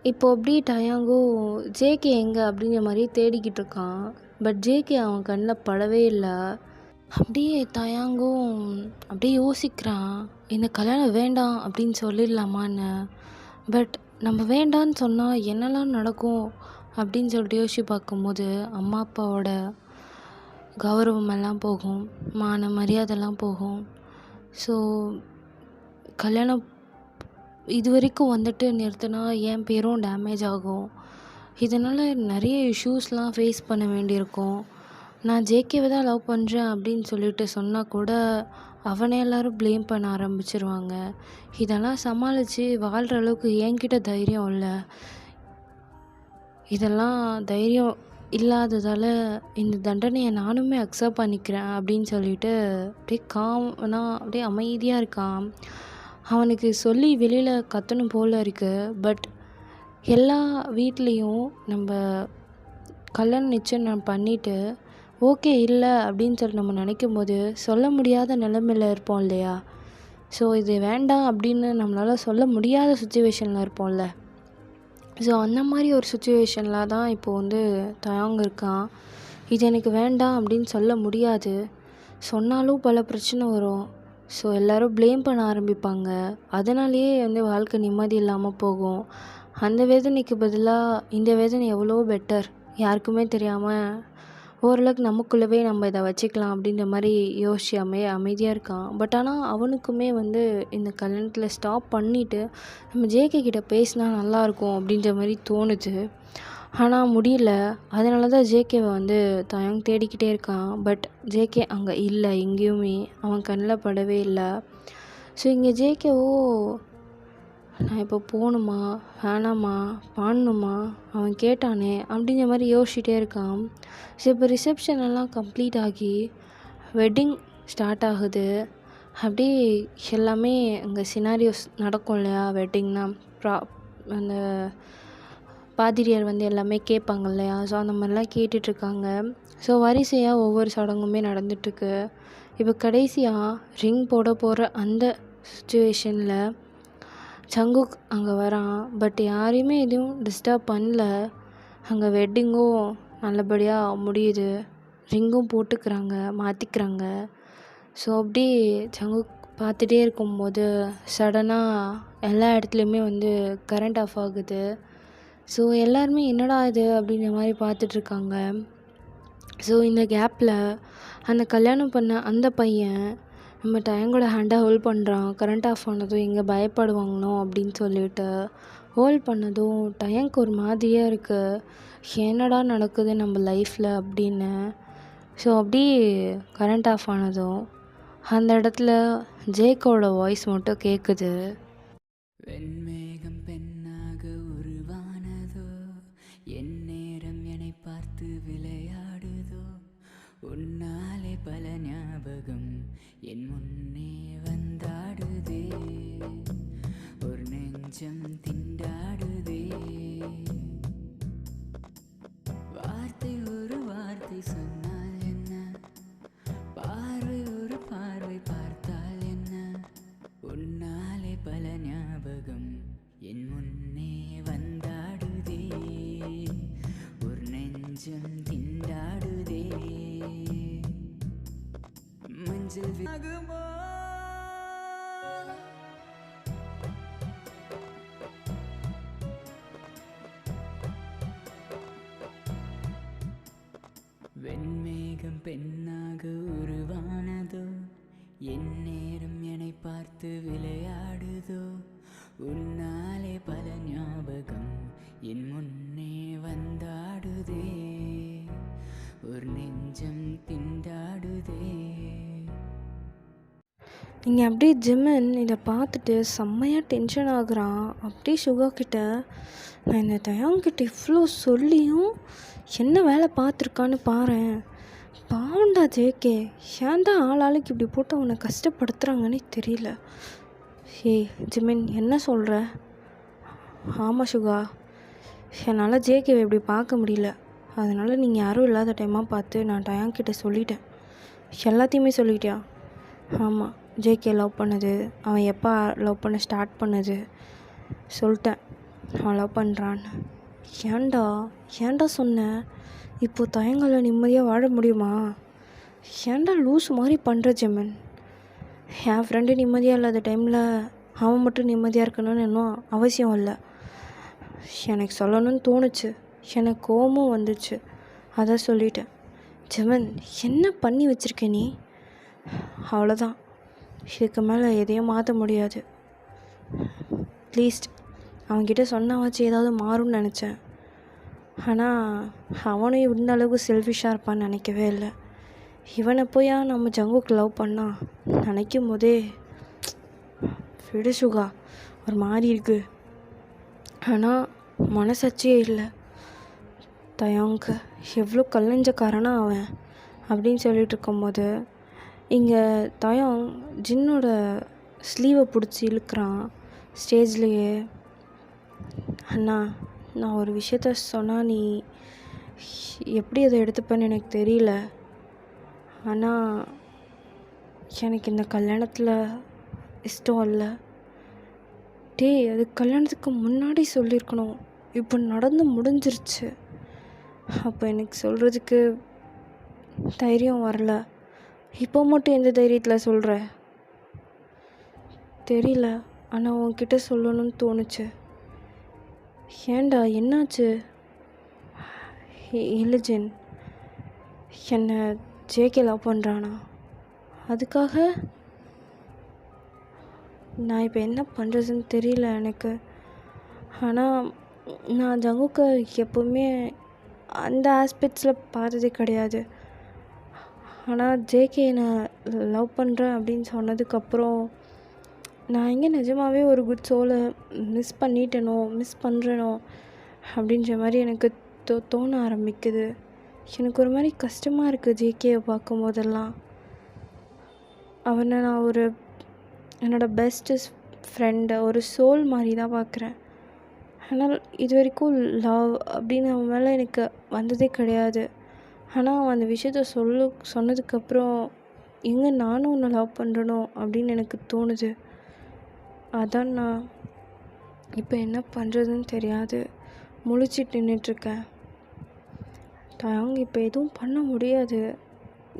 இப்போ அப்படி டயாங்கும் ஜேகே எங்கே அப்படிங்கிற மாதிரி தேடிக்கிட்டு இருக்கான். பட் ஜேகே அவன் கண்ணில் படவே இல்லை. அப்படியே தயாங்கும் அப்படியே யோசிக்கிறான், இந்த கல்யாணம் வேண்டாம் அப்படின்னு சொல்லிடலாமான்னு. பட் நம்ம வேண்டான்னு சொன்னால் என்னெல்லாம் நடக்கும் அப்படின்னு சொல்லிட்டு யோசிச்சு பார்க்கும்போது அம்மா அப்பாவோட கௌரவம் எல்லாம் போகும், மான மரியாதைலாம் போகும். ஸோ கல்யாணம் இது வரைக்கும் வந்துட்டு நிறுத்தினா என் பேரும் டேமேஜ் ஆகும். இதனால் நிறைய இஷ்யூஸ்லாம் ஃபேஸ் பண்ண வேண்டியிருக்கும். நான் ஜேகேவை தான் லவ் பண்ணுறேன் அப்படின்னு சொல்லிட்டு சொன்னால் கூட அவனை எல்லோரும் ப்ளேம் பண்ண ஆரம்பிச்சிருவாங்க. இதெல்லாம் சமாளித்து வாழ்கிற அளவுக்கு என்கிட்ட தைரியம் இல்லை. இதெல்லாம் தைரியம் இல்லாததால் இந்த தண்டனையை நானுமே அக்செப்ட் பண்ணிக்கிறேன் அப்படின்னு சொல்லிட்டு அப்படியே அப்படியே அமைதியாக இருக்கான். அவனுக்கு சொல்லி வெளியில் கத்தணும் போல் இருக்குது. பட் எல்லா வீட்லேயும் நம்ம கல்யாணம் நிச்சயம் பண்ணிவிட்டு ஓகே இல்லை அப்படின்னு சொல்லி நம்ம நினைக்கும் போது சொல்ல முடியாத நிலைமையில் இருப்போம் இல்லையா. ஸோ இது வேண்டாம் அப்படின்னு நம்மளால் சொல்ல முடியாத சுச்சுவேஷனில் இருப்போம்ல. ஸோ அந்த மாதிரி ஒரு சுச்சுவேஷனில் தான் இப்போது தயாங் இருக்கான். இது எனக்கு வேண்டாம் அப்படின்னு சொல்ல முடியாது, சொன்னாலும் பல பிரச்சனை வரும். ஸோ எல்லோரும் ப்ளேம் பண்ண ஆரம்பிப்பாங்க. அதனாலேயே வாழ்க்கை நிம்மதி இல்லாமல் போகும். அந்த வேதனைக்கு பதிலாக இந்த வேதனை எவ்வளோ பெட்டர், யாருக்குமே தெரியாமல் ஓரளவுக்கு நமக்குள்ளவே நம்ம இதை வச்சுக்கலாம் அப்படின்ற மாதிரி யோசிச்சு அமைதியாக இருக்கான். பட் ஆனால் அவனுக்குமே இந்த கல்யாணத்தில் ஸ்டாப் பண்ணிவிட்டு நம்ம ஜேகே கிட்ட பேசினா நல்லாயிருக்கும் அப்படின்ற மாதிரி தோணுது. ஆனால் முடியல. அதனால தான் ஜேகேவை தயாங் தேடிக்கிட்டே இருக்கான். பட் ஜேகே அங்கே இல்லை, எங்கேயுமே அவன் கண்ணில் படவே இல்லை. ஸோ இங்கே ஜேகேவோ நான் இப்போ போகணுமா வேணாமா பண்ணணுமா அவன் கேட்டானே அப்படிங்கிற மாதிரி யோசிச்சுட்டே இருக்கான். ஸோ இப்போ ரிசப்ஷன் எல்லாம் கம்ப்ளீட் ஆகி வெட்டிங் ஸ்டார்ட் ஆகுது. அப்படியே எல்லாமே அங்கே சினாரியோஸ் நடக்கும் இல்லையா. வெட்டிங்னா அந்த பாதிரியார் எல்லாமே கேட்பாங்க இல்லையா. ஸோ அந்த மாதிரிலாம் கேட்டுட்ருக்காங்க. ஸோ வரிசையாக ஒவ்வொரு சடங்குமே நடந்துட்டுருக்கு. இப்போ கடைசியாக ரிங் போட போகிற அந்த சுச்சுவேஷனில் ஜங்குக் அங்கே வரான். பட் யாரையுமே எதுவும் டிஸ்டர்ப் பண்ணல. அங்கே வெட்டிங்கும் நல்லபடியாக முடியுது, ரிங்கும் போட்டுக்கிறாங்க, மாற்றிக்கிறாங்க. ஸோ அப்படி ஜங்குக் பார்த்துட்டே இருக்கும்போது சடனாக எல்லா இடத்துலையுமே கரண்ட் ஆஃப் ஆகுது. ஸோ எல்லாருமே என்னடா இது அப்படிங்கிற மாதிரி பார்த்துட்ருக்காங்க. ஸோ இந்த கேப்பில் அந்த கல்யாணம் பண்ண அந்த பையன் நம்ம டயங்கோட ஹேண்டை ஹோல்ட் பண்ணுறான். கரண்ட் ஆஃப் ஆனதும் எங்கே பயப்படுவாங்களோ அப்படின்னு சொல்லிட்டு ஹோல்ட் பண்ணதும் டயங்க்கு ஒரு மாதிரியாக இருக்குது, என்னடா நடக்குது நம்ம லைஃப்பில் அப்படின்னு. ஸோ அப்படி கரண்ட் ஆஃப் ஆனதும் அந்த இடத்துல ஜேக்கோட வாய்ஸ் மட்டும் கேட்குது. வெண்மேகம் பெண்ணாக உருவானதோ, என் நேரம் என்னை பார்த்து விளையாடுதோ, உன்னாலே பல ஞாபகம் என் முன்னே வந்தாடுதே, ஒரு நெஞ்சம் திண்டாடுதே. வார்த்தை ஒரு வார்த்தை சொன்னால் என்ன, பார்வை ஒரு பார்வை பார்த்தால் என்ன, உன்னாலே பல ஞாபகம் என் முன்னே வந்தாடுதே, ஒரு நெஞ்சம் திண்டாடுதே. மஞ்சள் ஆகுமோ வெண்மேகம் பெண்ணாக உருவானதோ, என் நேரம் என்னை பார்த்து விளையாடுதோ, உன்னாலே பல ஞாபகம் என் முன்னே வந்தாடுதே, ஒரு நெஞ்சம் திண்டாடுதே. இங்கே அப்படியே ஜிம்மன் இதை பார்த்துட்டு செம்மையாக டென்ஷன் ஆகுறான். அப்படியே சுகா கிட்ட, நான் இந்த தயாங்கிட்ட இவ்வளோ சொல்லியும் என்ன வேலை பார்த்துருக்கான்னு பாரேன். பாவண்டா ஜேகே, ஏன் தான் ஆளாளுக்கு இப்படி போட்டு அவனை கஷ்டப்படுத்துகிறாங்கன்னே தெரியல. ஏய் ஜிமின், என்ன சொல்கிற? ஆமாம் சுகா, என்னால் ஜேகேவை இப்படி பார்க்க முடியல. அதனால் நீங்கள் யாரும் இல்லாத டைமாக பார்த்து நான் டயாங்கிட்ட சொல்லிட்டேன். எல்லாத்தையுமே சொல்லிட்டியா? ஆமாம், ஜேகே லவ் பண்ணது, அவன் எப்போ லவ் பண்ண ஸ்டார்ட் பண்ணது சொல்லிட்டேன். அவன் லவ் பண்ணுறான்னு. ஏன்டா சொன்னேன்? இப்போது தயங்களை நிம்மதியாக வாழ முடியுமா? ஏன்டா லூஸ் மாதிரி பண்ணுற ஜெமன்? என் ஃப்ரெண்டு நிம்மதியாக இல்லாத டைமில் அவன் மட்டும் நிம்மதியாக இருக்கணும்னு இன்னும் அவசியம் இல்லை. எனக்கு சொல்லணும்னு தோணுச்சு, எனக்கு கோபமும் வந்துச்சு, அதை சொல்லிட்டேன். ஜெமன், என்ன பண்ணி வச்சுருக்க நீ? அவ்வளோதான், இதுக்கு மேலே எதையும் மாற்ற முடியாது. அட்லீஸ்ட் அவன்கிட்ட சொன்னாவாச்சு ஏதாவது மாறும்னு நினச்சேன். ஆனால் அவனும் இந்த அளவுக்கு செல்ஃபிஷாக இருப்பான்னு நினைக்கவே இல்லை. இவனை போயா நம்ம ஜங்குக்கு லவ் பண்ணா நினைக்கும் போதே விடு சுகா, ஒரு மாதிரி இருக்குது. ஆனால் மனசாட்சியே இல்லை. தயாங்க எவ்வளோ கல்லஞ்சக்காரனா அவன் அப்படின்னு சொல்லிட்டு இருக்கும்போது இங்கே தயாங் ஜின்னோட ஸ்லீவை பிடிச்சி இழுக்கிறான் ஸ்டேஜ்லேயே. அண்ணா, நான் ஒரு விஷயத்த சொன்னால் நீ எப்படி அதை எடுத்துப்பேன்னு எனக்கு தெரியல. ஆனால் எனக்கு இந்த கல்யாணத்தில் இஷ்டம் இல்லை. டேய், அது கல்யாணத்துக்கு முன்னாடி சொல்லியிருக்கணும். இப்போ நடந்து முடிஞ்சிருச்சு. அப்போ எனக்கு சொல்கிறதுக்கு தைரியம் வரல. இப்போ மட்டும் எந்த தைரியத்தில் சொல்கிற தெரியல. ஆனால் உன்கிட்ட சொல்லணும்னு தோணுச்சு. ஏண்டா, என்னாச்சு? இல்லை ஜென், என்னை ஜேகே லவ் பண்ணுறானா? அதுக்காக நான் இப்போ என்ன பண்ணுறதுன்னு தெரியல எனக்கு. ஆனால் நான் ஜங்குக்கு எப்போவுமே அந்த ஆஸ்பெக்ட்ஸில் பார்த்ததே கிடையாது. ஆனால் ஜேகே நான் லவ் பண்ணுறேன் அப்படின்னு சொன்னதுக்கப்புறம் நான் எங்கே நிஜமாகவே ஒரு குட் சோலை மிஸ் பண்ணுறேனோ அப்படின்ற மாதிரி எனக்கு தோண ஆரம்பிக்குது. எனக்கு ஒரு மாதிரி கஷ்டமாக இருக்குது ஜேகேவை பார்க்கும் போதெல்லாம். அவனை நான் என்னோடய பெஸ்ட்டு ஃப்ரெண்டை ஒரு சோல் மாதிரி தான் பார்க்குறேன். ஆனால் இது வரைக்கும் லவ் அப்படின்னு அவன் மேலே எனக்கு வந்ததே கிடையாது. ஆனால் அவன் அந்த விஷயத்த சொன்னதுக்கப்புறம் எங்கே நானும் உன்னை லவ் பண்ணுறனோ அப்படின்னு எனக்கு தோணுது. அதான் நான் இப்போ என்ன பண்ணுறதுன்னு தெரியாது முழிச்சிட்டு நின்றுட்டுருக்கேன். தயாங், இப்போ எதுவும் பண்ண முடியாது.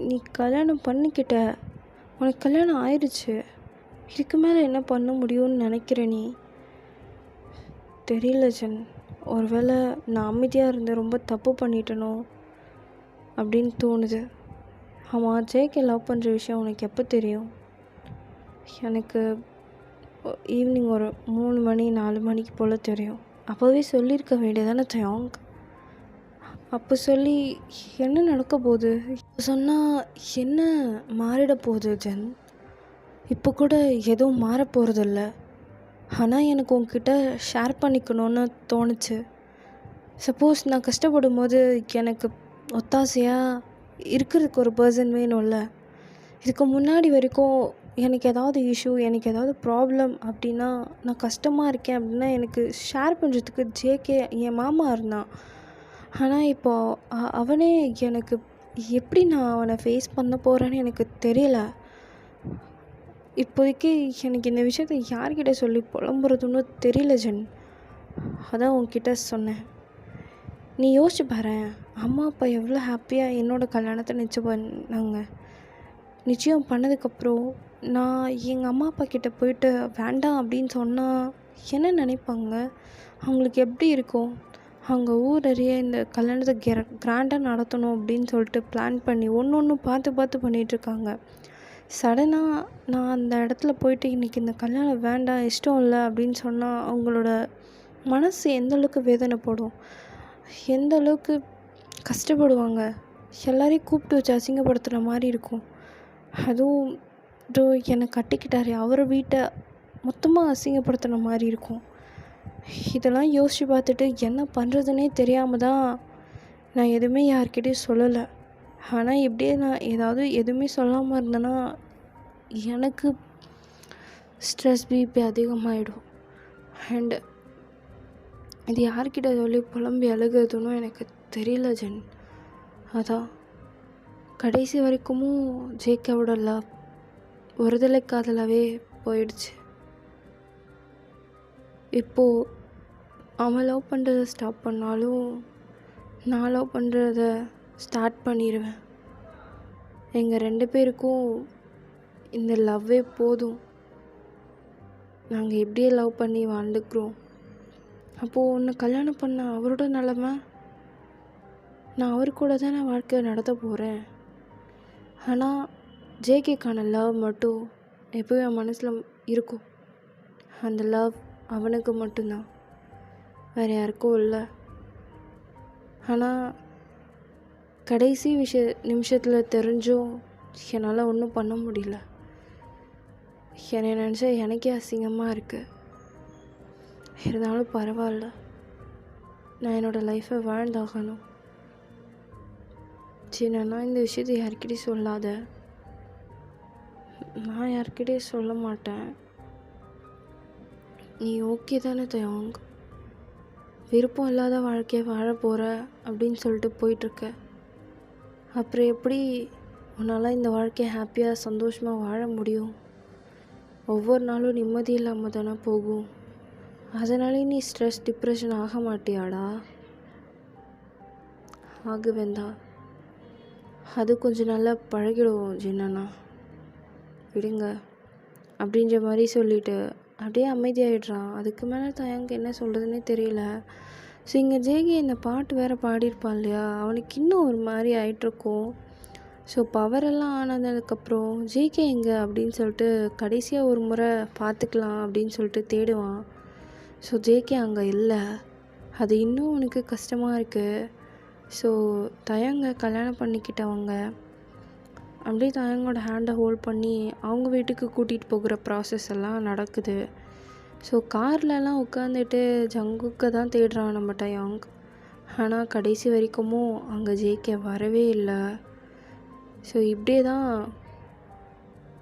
நீ கல்யாணம் பண்ணிக்கிட்ட, உனக்கு கல்யாணம் ஆயிடுச்சு. இதுக்கு மேலே என்ன பண்ண முடியும்னு நினைக்கிற நீ? தெரியல ஜென், ஒருவேளை நான் அமைதியாக இருந்து ரொம்ப தப்பு பண்ணிட்டனோ அப்படின்னு தோணுது. ஆமாம், ஜேகே லவ் பண்ணுற விஷயம் உனக்கு எப்போ தெரியும்? எனக்கு ஈவினிங் ஒரு 3 மணி 4 மணிக்கு போல் தெரியும். அப்போவே சொல்லியிருக்க வேண்டியதானே தயாங்? அப்போ சொல்லி என்ன நடக்க போகுது? சொன்னால் என்ன மாறிட போகுது ஜென்? இப்போ கூட எதுவும் மாற போகிறதில்ல. ஆனால் எனக்கு உங்ககிட்ட ஷேர் பண்ணிக்கணும்னு தோணுச்சு. சப்போஸ் நான் கஷ்டப்படும் போது எனக்கு ஒத்தாசையாக இருக்கிறதுக்கு ஒரு பர்சன் வேணும்ல. இதுக்கு முன்னாடி வரைக்கும் எனக்கு ஏதாவது இஷ்யூ, எனக்கு ஏதாவது ப்ராப்ளம் அப்படின்னா, நான் கஷ்டமாக இருக்கேன் அப்படின்னா எனக்கு ஷேர் பண்ணுறதுக்கு ஜேகே என் மாமா இருந்தான். ஆனால் இப்போது அவனே எனக்கு எப்படி நான் அவனை ஃபேஸ் பண்ண போகிறேன்னு எனக்கு தெரியல. இப்போதைக்கு எனக்கு இந்த விஷயத்த யார்கிட்ட சொல்லி புலம்புறதுன்னு தெரியல ஜென். அதான் உன்கிட்ட சொன்னேன். நீ யோசிச்சு பாரேன், அம்மா அப்பா எவ்வளோ ஹாப்பியாக என்னோடய கல்யாணத்தை நிச்சயம் பண்ணதுக்கப்புறம் நான் எங்கள் அம்மா அப்பா கிட்டே போயிட்டு வேண்டாம் அப்படின்னு சொன்னால் என்ன நினைப்பாங்க? அவங்களுக்கு எப்படி இருக்கும்? அவங்க ஊர் நிறைய இந்த கல்யாணத்தை கிராண்டாக நடத்தணும் அப்படின்னு சொல்லிட்டு பிளான் பண்ணி ஒன்று பார்த்து பண்ணிகிட்ருக்காங்க. சடனாக நான் அந்த இடத்துல போயிட்டு இன்றைக்கி இந்த கல்யாணம் வேண்டாம், இஷ்டம் இல்லை அப்படின்னு சொன்னால் அவங்களோட மனசு எந்தளவுக்கு வேதனைப்படும், எந்த அளவுக்கு கஷ்டப்படுவாங்க. எல்லாரையும் கூப்பிட்டு வச்சு அசிங்கப்படுத்துகிற மாதிரி இருக்கும். அதுவும் இதோ என்னை கட்டிக்கிட்டாரு, அவர் வீட்டை மொத்தமாக அசிங்கப்படுத்தின மாதிரி இருக்கும். இதெல்லாம் யோசித்து பார்த்துட்டு என்ன பண்ணுறதுனே தெரியாமல் தான் நான் எதுவுமே யார்கிட்டயும் சொல்லலை. ஆனால் இப்படியே நான் ஏதாவது எதுவுமே சொல்லாமல் இருந்தேன்னா எனக்கு ஸ்ட்ரெஸ் பிபி அதிகமாகிடும். அண்டு இது யார்கிட்ட சொல்லி புலம்பி அழுகிறதுன்னு எனக்கு தெரியல ஜென். அதான் கடைசி வரைக்கும் ஜேகேவோட லவ் ஒருதலை காதலாகவே போயிடுச்சு. இப்போது அவன் லவ் பண்ணுறத ஸ்டாப் பண்ணாலும் நான் லவ் பண்ணுறத ஸ்டார்ட் பண்ணிடுவேன். எங்கள் 2 பேருக்கும் இந்த லவ்வே போதும். நாங்கள் எப்படியே லவ் பண்ணி வாழ்ந்துக்கிறோம். அப்போது உன்னை கல்யாணம் பண்ண அவரோட நிலமை, நான் அவர் கூட தான் நான் வாழ்க்கையை நடத்த போகிறேன். ஆனால் ஜேகேக்கான லவ் மட்டும் எப்போயும் என் மனசில் இருக்கும். அந்த லவ் அவனுக்கு மட்டும்தான், வேறு யாருக்கும் இல்லை. ஆனால் கடைசி நிமிஷத்தில் தெரிஞ்சும் என்னால் ஒன்றும் பண்ண முடியல. என்னை நினச்சா எனக்கே அசிங்கமாக இருக்குது. இருந்தாலும் பரவாயில்ல, நான் என்னோடய லைஃப்பை வாழ்ந்தாகணும். சின்னனா இந்த விஷயத்தை யார்கிட்டையும் சொல்லாத. நான் யார்கிட்டையும் சொல்ல மாட்டேன். நீ ஓகே தானே தயாங்? விருப்பம் இல்லாத வாழ்க்கையை வாழ போகிற அப்படின்னு சொல்லிட்டு போயிட்டுருக்க. அப்புறம் எப்படி உன்னால் இந்த வாழ்க்கையை ஹாப்பியாக சந்தோஷமாக வாழ முடியும்? ஒவ்வொரு நாளும் நிம்மதி இல்லாமல் தானே போகும். அதனாலே நீ ஸ்ட்ரெஸ் டிப்ரெஷன் ஆக மாட்டியாடா? ஆகுவேந்தா. அது கொஞ்சம் நல்லா பழகிடுவோம் ஜின்னண்ணா, விடுங்க அப்படின்ற மாதிரி சொல்லிவிட்டு அப்படியே அமைதியாகிடுறான். அதுக்கு மேலே தயங்க என்ன சொல்கிறதுனே தெரியல. ஸோ இங்கே ஜேகே இந்த பாட்டு வேறு பாடியிருப்பான் இல்லையா, அவனுக்கு இன்னும் ஒரு மாதிரி ஆகிட்ருக்கும். ஸோ பவரெல்லாம் ஆனதுக்கப்புறம் ஜேகே எங்கே அப்படின்னு சொல்லிட்டு கடைசியாக ஒரு முறை பார்த்துக்கலாம் அப்படின்னு சொல்லிட்டு தேடுவான். ஸோ ஜேகே அங்கே இல்லை. அது இன்னும் அவனுக்கு கஷ்டமாக இருக்குது. ஸோ தயங்க கல்யாணம் பண்ணிக்கிட்டவங்க அப்படியே தயங்கோட ஹேண்டை ஹோல்ட் பண்ணி அவங்க வீட்டுக்கு கூட்டிகிட்டு போகிற ப்ராசஸ் எல்லாம் நடக்குது. ஸோ கார்லலாம் உட்காந்துட்டு ஜங்குக்கை தான் தேடுறான் நம்ம டயாங். ஆனால் கடைசி வரைக்கும் அங்கே ஜேகே வரவே இல்லை. ஸோ இப்படியே தான்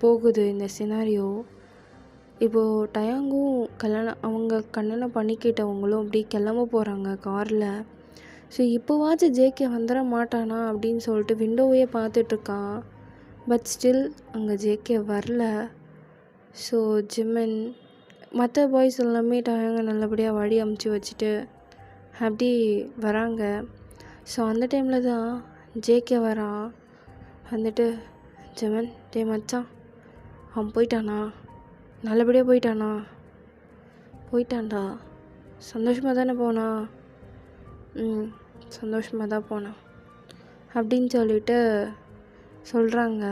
போகுது இந்த சினாரியோ. இப்போது டயாங்கும் அவங்க கல்யாணம் பண்ணிக்கிட்டவங்களும் அப்படியே கிளம்ப போகிறாங்க காரில். ஸோ இப்போவாச்சும் ஜேகே வந்துட மாட்டானா அப்படின்னு சொல்லிட்டு விண்டோவையே பார்த்துட்ருக்கான். பட் ஸ்டில் அங்கே ஜேகே வரல. ஸோ ஜிம்மன் மற்ற பாய்ஸ் எல்லாமே டயாங்க நல்லபடியாக வழி அமுச்சு வச்சுட்டு அப்படி வராங்க. ஸோ அந்த டைமில் தான் ஜேகே வரான். வந்துட்டு ஜிம்மன், டே மச்சான், அவன் போயிட்டானா? நல்லபடியாக போயிட்டானா? போயிட்டான்டா. சந்தோஷமாக தானே போனா? சந்தோஷமாக தான் போனான் அப்படின்னு சொல்லிட்டு சொல்கிறாங்க.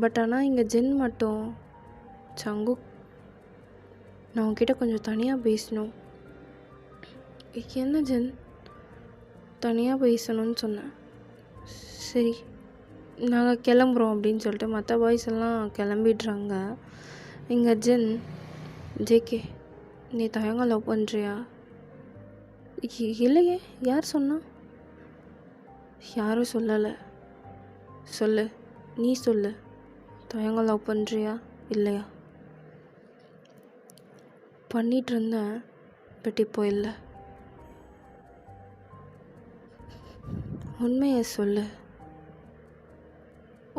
பட் ஆனால் இங்கே ஜென் மட்டும், சங்குக், நான் உன்கிட்ட கொஞ்சம் தனியாக பேசணும். என்ன ஜென், தனியாக பேசணும்னு சொன்னேன். சரி நாங்கள் கிளம்புறோம் அப்படின்னு சொல்லிட்டு மற்ற பாய்ஸ் எல்லாம் கிளம்பிடுறாங்க. இங்கே ஜென், ஜேகே நீ தயங்க லவ் பண்ணுறியா? இல்லையே, யார் சொன்னா? யாரும் சொல்லலை. சொல்லு, நீ சொல்லு, தயங்க லவ் பண்ணுறியா இல்லையா? பண்ணிகிட்டு இருந்தேன், பட் இப்போ இல்லை. உண்மையை சொல்லு.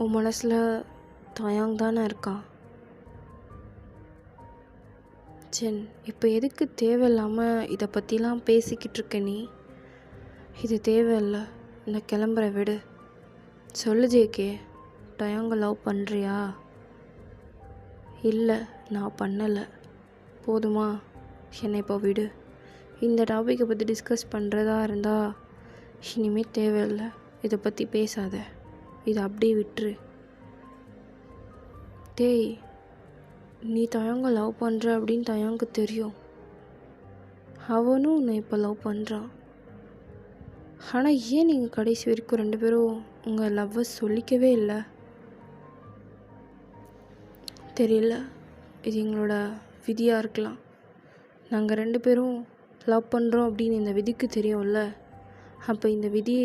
உன் மனசில் தயாங் தானே இருக்கான். ஜென், இப்போ எதுக்கு தேவையில்லாமல் இதை பற்றிலாம் பேசிக்கிட்டு இருக்க நீ? இது தேவையில்லை, நான் கிளம்புற விடு. சொல்லு ஜேகே, டயாங்க லவ் பண்ணுறியா? இல்லை, நான் பண்ணலை. போதுமா? என்னை இப்போ விடு. இந்த டாப்பிக்கை பற்றி டிஸ்கஸ் பண்ணுறதா இருந்தால் இனிமேல் தேவையில்லை, இதை பற்றி பேசாத, இதை அப்படியே விட்டுரு. டேய், நீ தயங்க லவ் பண்ணுற அப்படின்னு தயங்கு தெரியும். அவனும் உன்னை இப்போ லவ் பண்ணுறான். ஆனால் ஏன் நீங்கள் கடைசி வரைக்கும் 2 பேரும் உங்கள் லவ்வை சொல்லிக்கவே இல்லை? தெரியல, இது எங்களோட விதியாக இருக்கலாம். நாங்கள் 2 பேரும் லவ் பண்ணுறோம் அப்படின்னு இந்த விதிக்கு தெரியும்ல. அப்போ இந்த விதி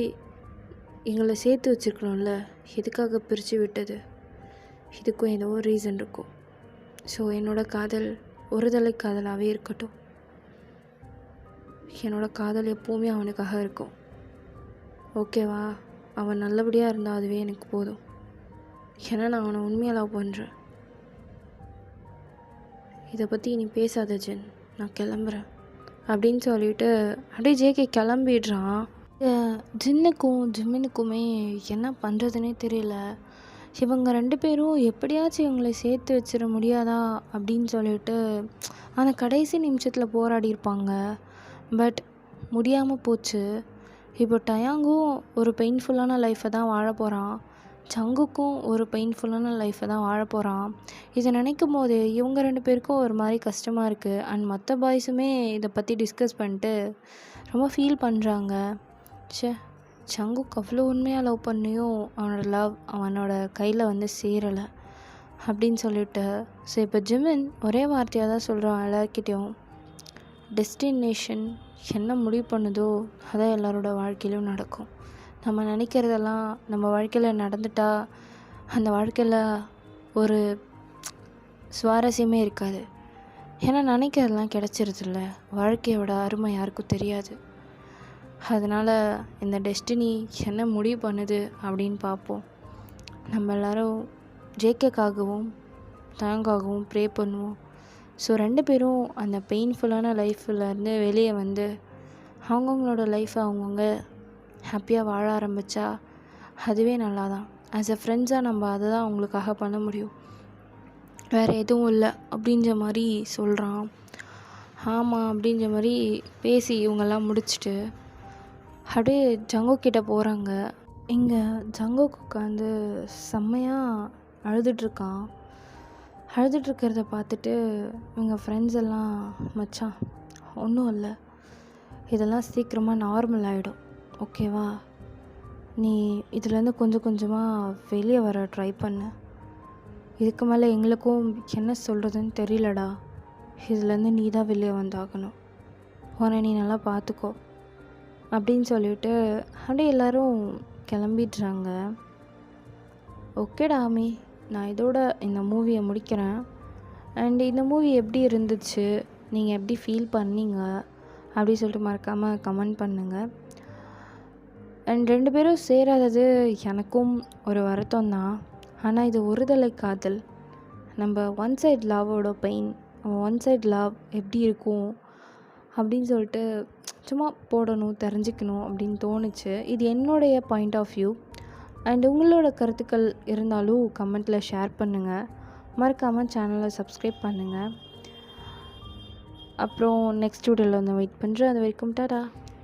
எங்களை சேர்த்து வச்சுருக்கணும்ல. எதுக்காக பிரித்து விட்டது? இதுக்கும் ஏதோ ஒரு ரீசன் இருக்கும். ஸோ என்னோடய காதல் ஒரு தலை காதலாகவே இருக்கட்டும். என்னோடய காதல் எப்போவுமே அவனுக்காக இருக்கும். ஓகேவா? அவன் நல்லபடியாக இருந்தால் அதுவே எனக்கு போதும். ஏன்னா நான் அவனை உண்மையாக லவ் பண்ணுறேன். இதை பற்றி நீ பேசாத ஜென், நான் கிளம்புறேன் அப்படின்னு சொல்லிட்டு அப்படியே ஜேகே கிளம்பிடுறான். ஜின்னுக்கும் ஜிம்மினுக்குமே என்ன பண்ணுறதுனே தெரியல. இவங்க 2 பேரும் எப்படியாச்சும் இவங்களை சேர்த்து வச்சிட முடியாதா அப்படின்னு சொல்லிட்டு அந்த கடைசி நிமிஷத்தில் போராடி இருப்பாங்க. பட் முடியாமல் போச்சு. இப்போ டயாங்கும் ஒரு பெயின்ஃபுல்லான லைஃப்பை தான் வாழ போகிறான். சங்குக்கும் ஒரு பெயின்ஃபுல்லான லைஃப்பை தான் வாழ போகிறான். இதை நினைக்கும் போது இவங்க 2 பேருக்கும் ஒரு மாதிரி கஷ்டமாக இருக்குது. அண்ட் மற்ற பாய்ஸுமே இதை பற்றி டிஸ்கஸ் பண்ணிட்டு ரொம்ப ஃபீல் பண்ணுறாங்க. சங்குக்கு அவ்வளோ உண்மையாக லவ் பண்ணியும் அவனோட லவ் அவனோட கையில் வந்து சேரலை அப்படின்னு சொல்லிட்டு. ஸோ இப்போ ஜிமின் ஒரே வார்த்தையாக தான் சொல்கிறான் எல்லாருக்கிட்டேயும், டெஸ்டினேஷன் என்ன முடிவு பண்ணுதோ அதான் எல்லாரோட வாழ்க்கையிலும் நடக்கும். நம்ம நினைக்கிறதெல்லாம் நம்ம வாழ்க்கையில் நடந்துட்டா அந்த வாழ்க்கையில் ஒரு சுவாரஸ்யமே இருக்காது. ஏன்னா நினைக்கிறதெல்லாம் கிடச்சிருதில்ல. வாழ்க்கையோட அருமை யாருக்கும் தெரியாது. அதனால் இந்த டெஸ்டினி என்ன முடிவு பண்ணுது அப்படின்னு பார்ப்போம். நம்ம எல்லோரும் ஜேகேக்காகவும் தாங்காகவும் ப்ரே பண்ணுவோம். ஸோ 2 பேரும் அந்த பெயின்ஃபுல்லான லைஃப்லேருந்து வெளியே வந்து அவங்கவுங்களோட லைஃப்பை அவங்கவுங்க ஹாப்பியாக வாழ ஆரம்பித்தா அதுவே நல்லா தான். ஆஸ் எ ஃப்ரெண்ட்ஸாக நம்ம அதை தான் அவங்களுக்காக பண்ண முடியும், வேறு எதுவும் இல்லை அப்படின்ற மாதிரி சொல்கிறான். ஆமாம் அப்படின்ற மாதிரி பேசி இவங்கெல்லாம் முடிச்சுட்டு அப்படியே ஜங்குக்கிட்ட போகிறாங்க. இங்கே ஜங்குக்கு உட்காந்து செம்மையாக அழுதுட்ருக்கான். அழுதுட்ருக்கிறத பார்த்துட்டு எங்கள் ஃப்ரெண்ட்ஸ் எல்லாம், மச்சான் ஒன்றும் இல்லை, இதெல்லாம் சீக்கிரமாக நார்மல் ஆகிடும், ஓகேவா? நீ இதுலேருந்து கொஞ்சம் கொஞ்சமாக வெளியே வர ட்ரை பண்ணு. இதுக்கு மேலே எங்களுக்கும் என்ன சொல்கிறதுன்னு தெரியலடா. இதுலேருந்து நீ தான் வெளியே வந்தாகணும். உன்னை நீ நல்லா பார்த்துக்கோ அப்படின்னு சொல்லிட்டு அப்படியே எல்லோரும் கிளம்பிடுறாங்க. ஓகேடா ஆமி, நான் இதோட இந்த மூவியை முடிக்கிறேன். அண்ட் இந்த மூவி எப்படி இருந்துச்சு, நீங்கள் எப்படி ஃபீல் பண்ணீங்க அப்படி சொல்லிட்டு மறக்காமல் கமெண்ட் பண்ணுங்கள். அண்ட் 2 பேரும் சேராதது எனக்கும் ஒரு வருத்தம் தான். ஆனால் இது ஒருதலை காதல். நம்ம ஒன் சைட் லவ்வோட பெயின், ஒன் சைட் லவ் எப்படி இருக்கும் அப்படின்னு சொல்லிட்டு சும்மா போடணும், தெரிஞ்சுக்கணும் அப்படின்னு தோணுச்சு. இது என்னுடைய பாயிண்ட் ஆஃப் வியூ. அண்ட் உங்களோட கருத்துக்கள் இருந்தாலும் கமெண்ட்டில் ஷேர் பண்ணுங்கள். மறக்காமல் சேனலை சப்ஸ்கிரைப் பண்ணுங்கள். அப்புறம் நெக்ஸ்ட் வீடியோவில் வந்து வெயிட் பண்ணுறேன். அது வரைக்கும் டாடா.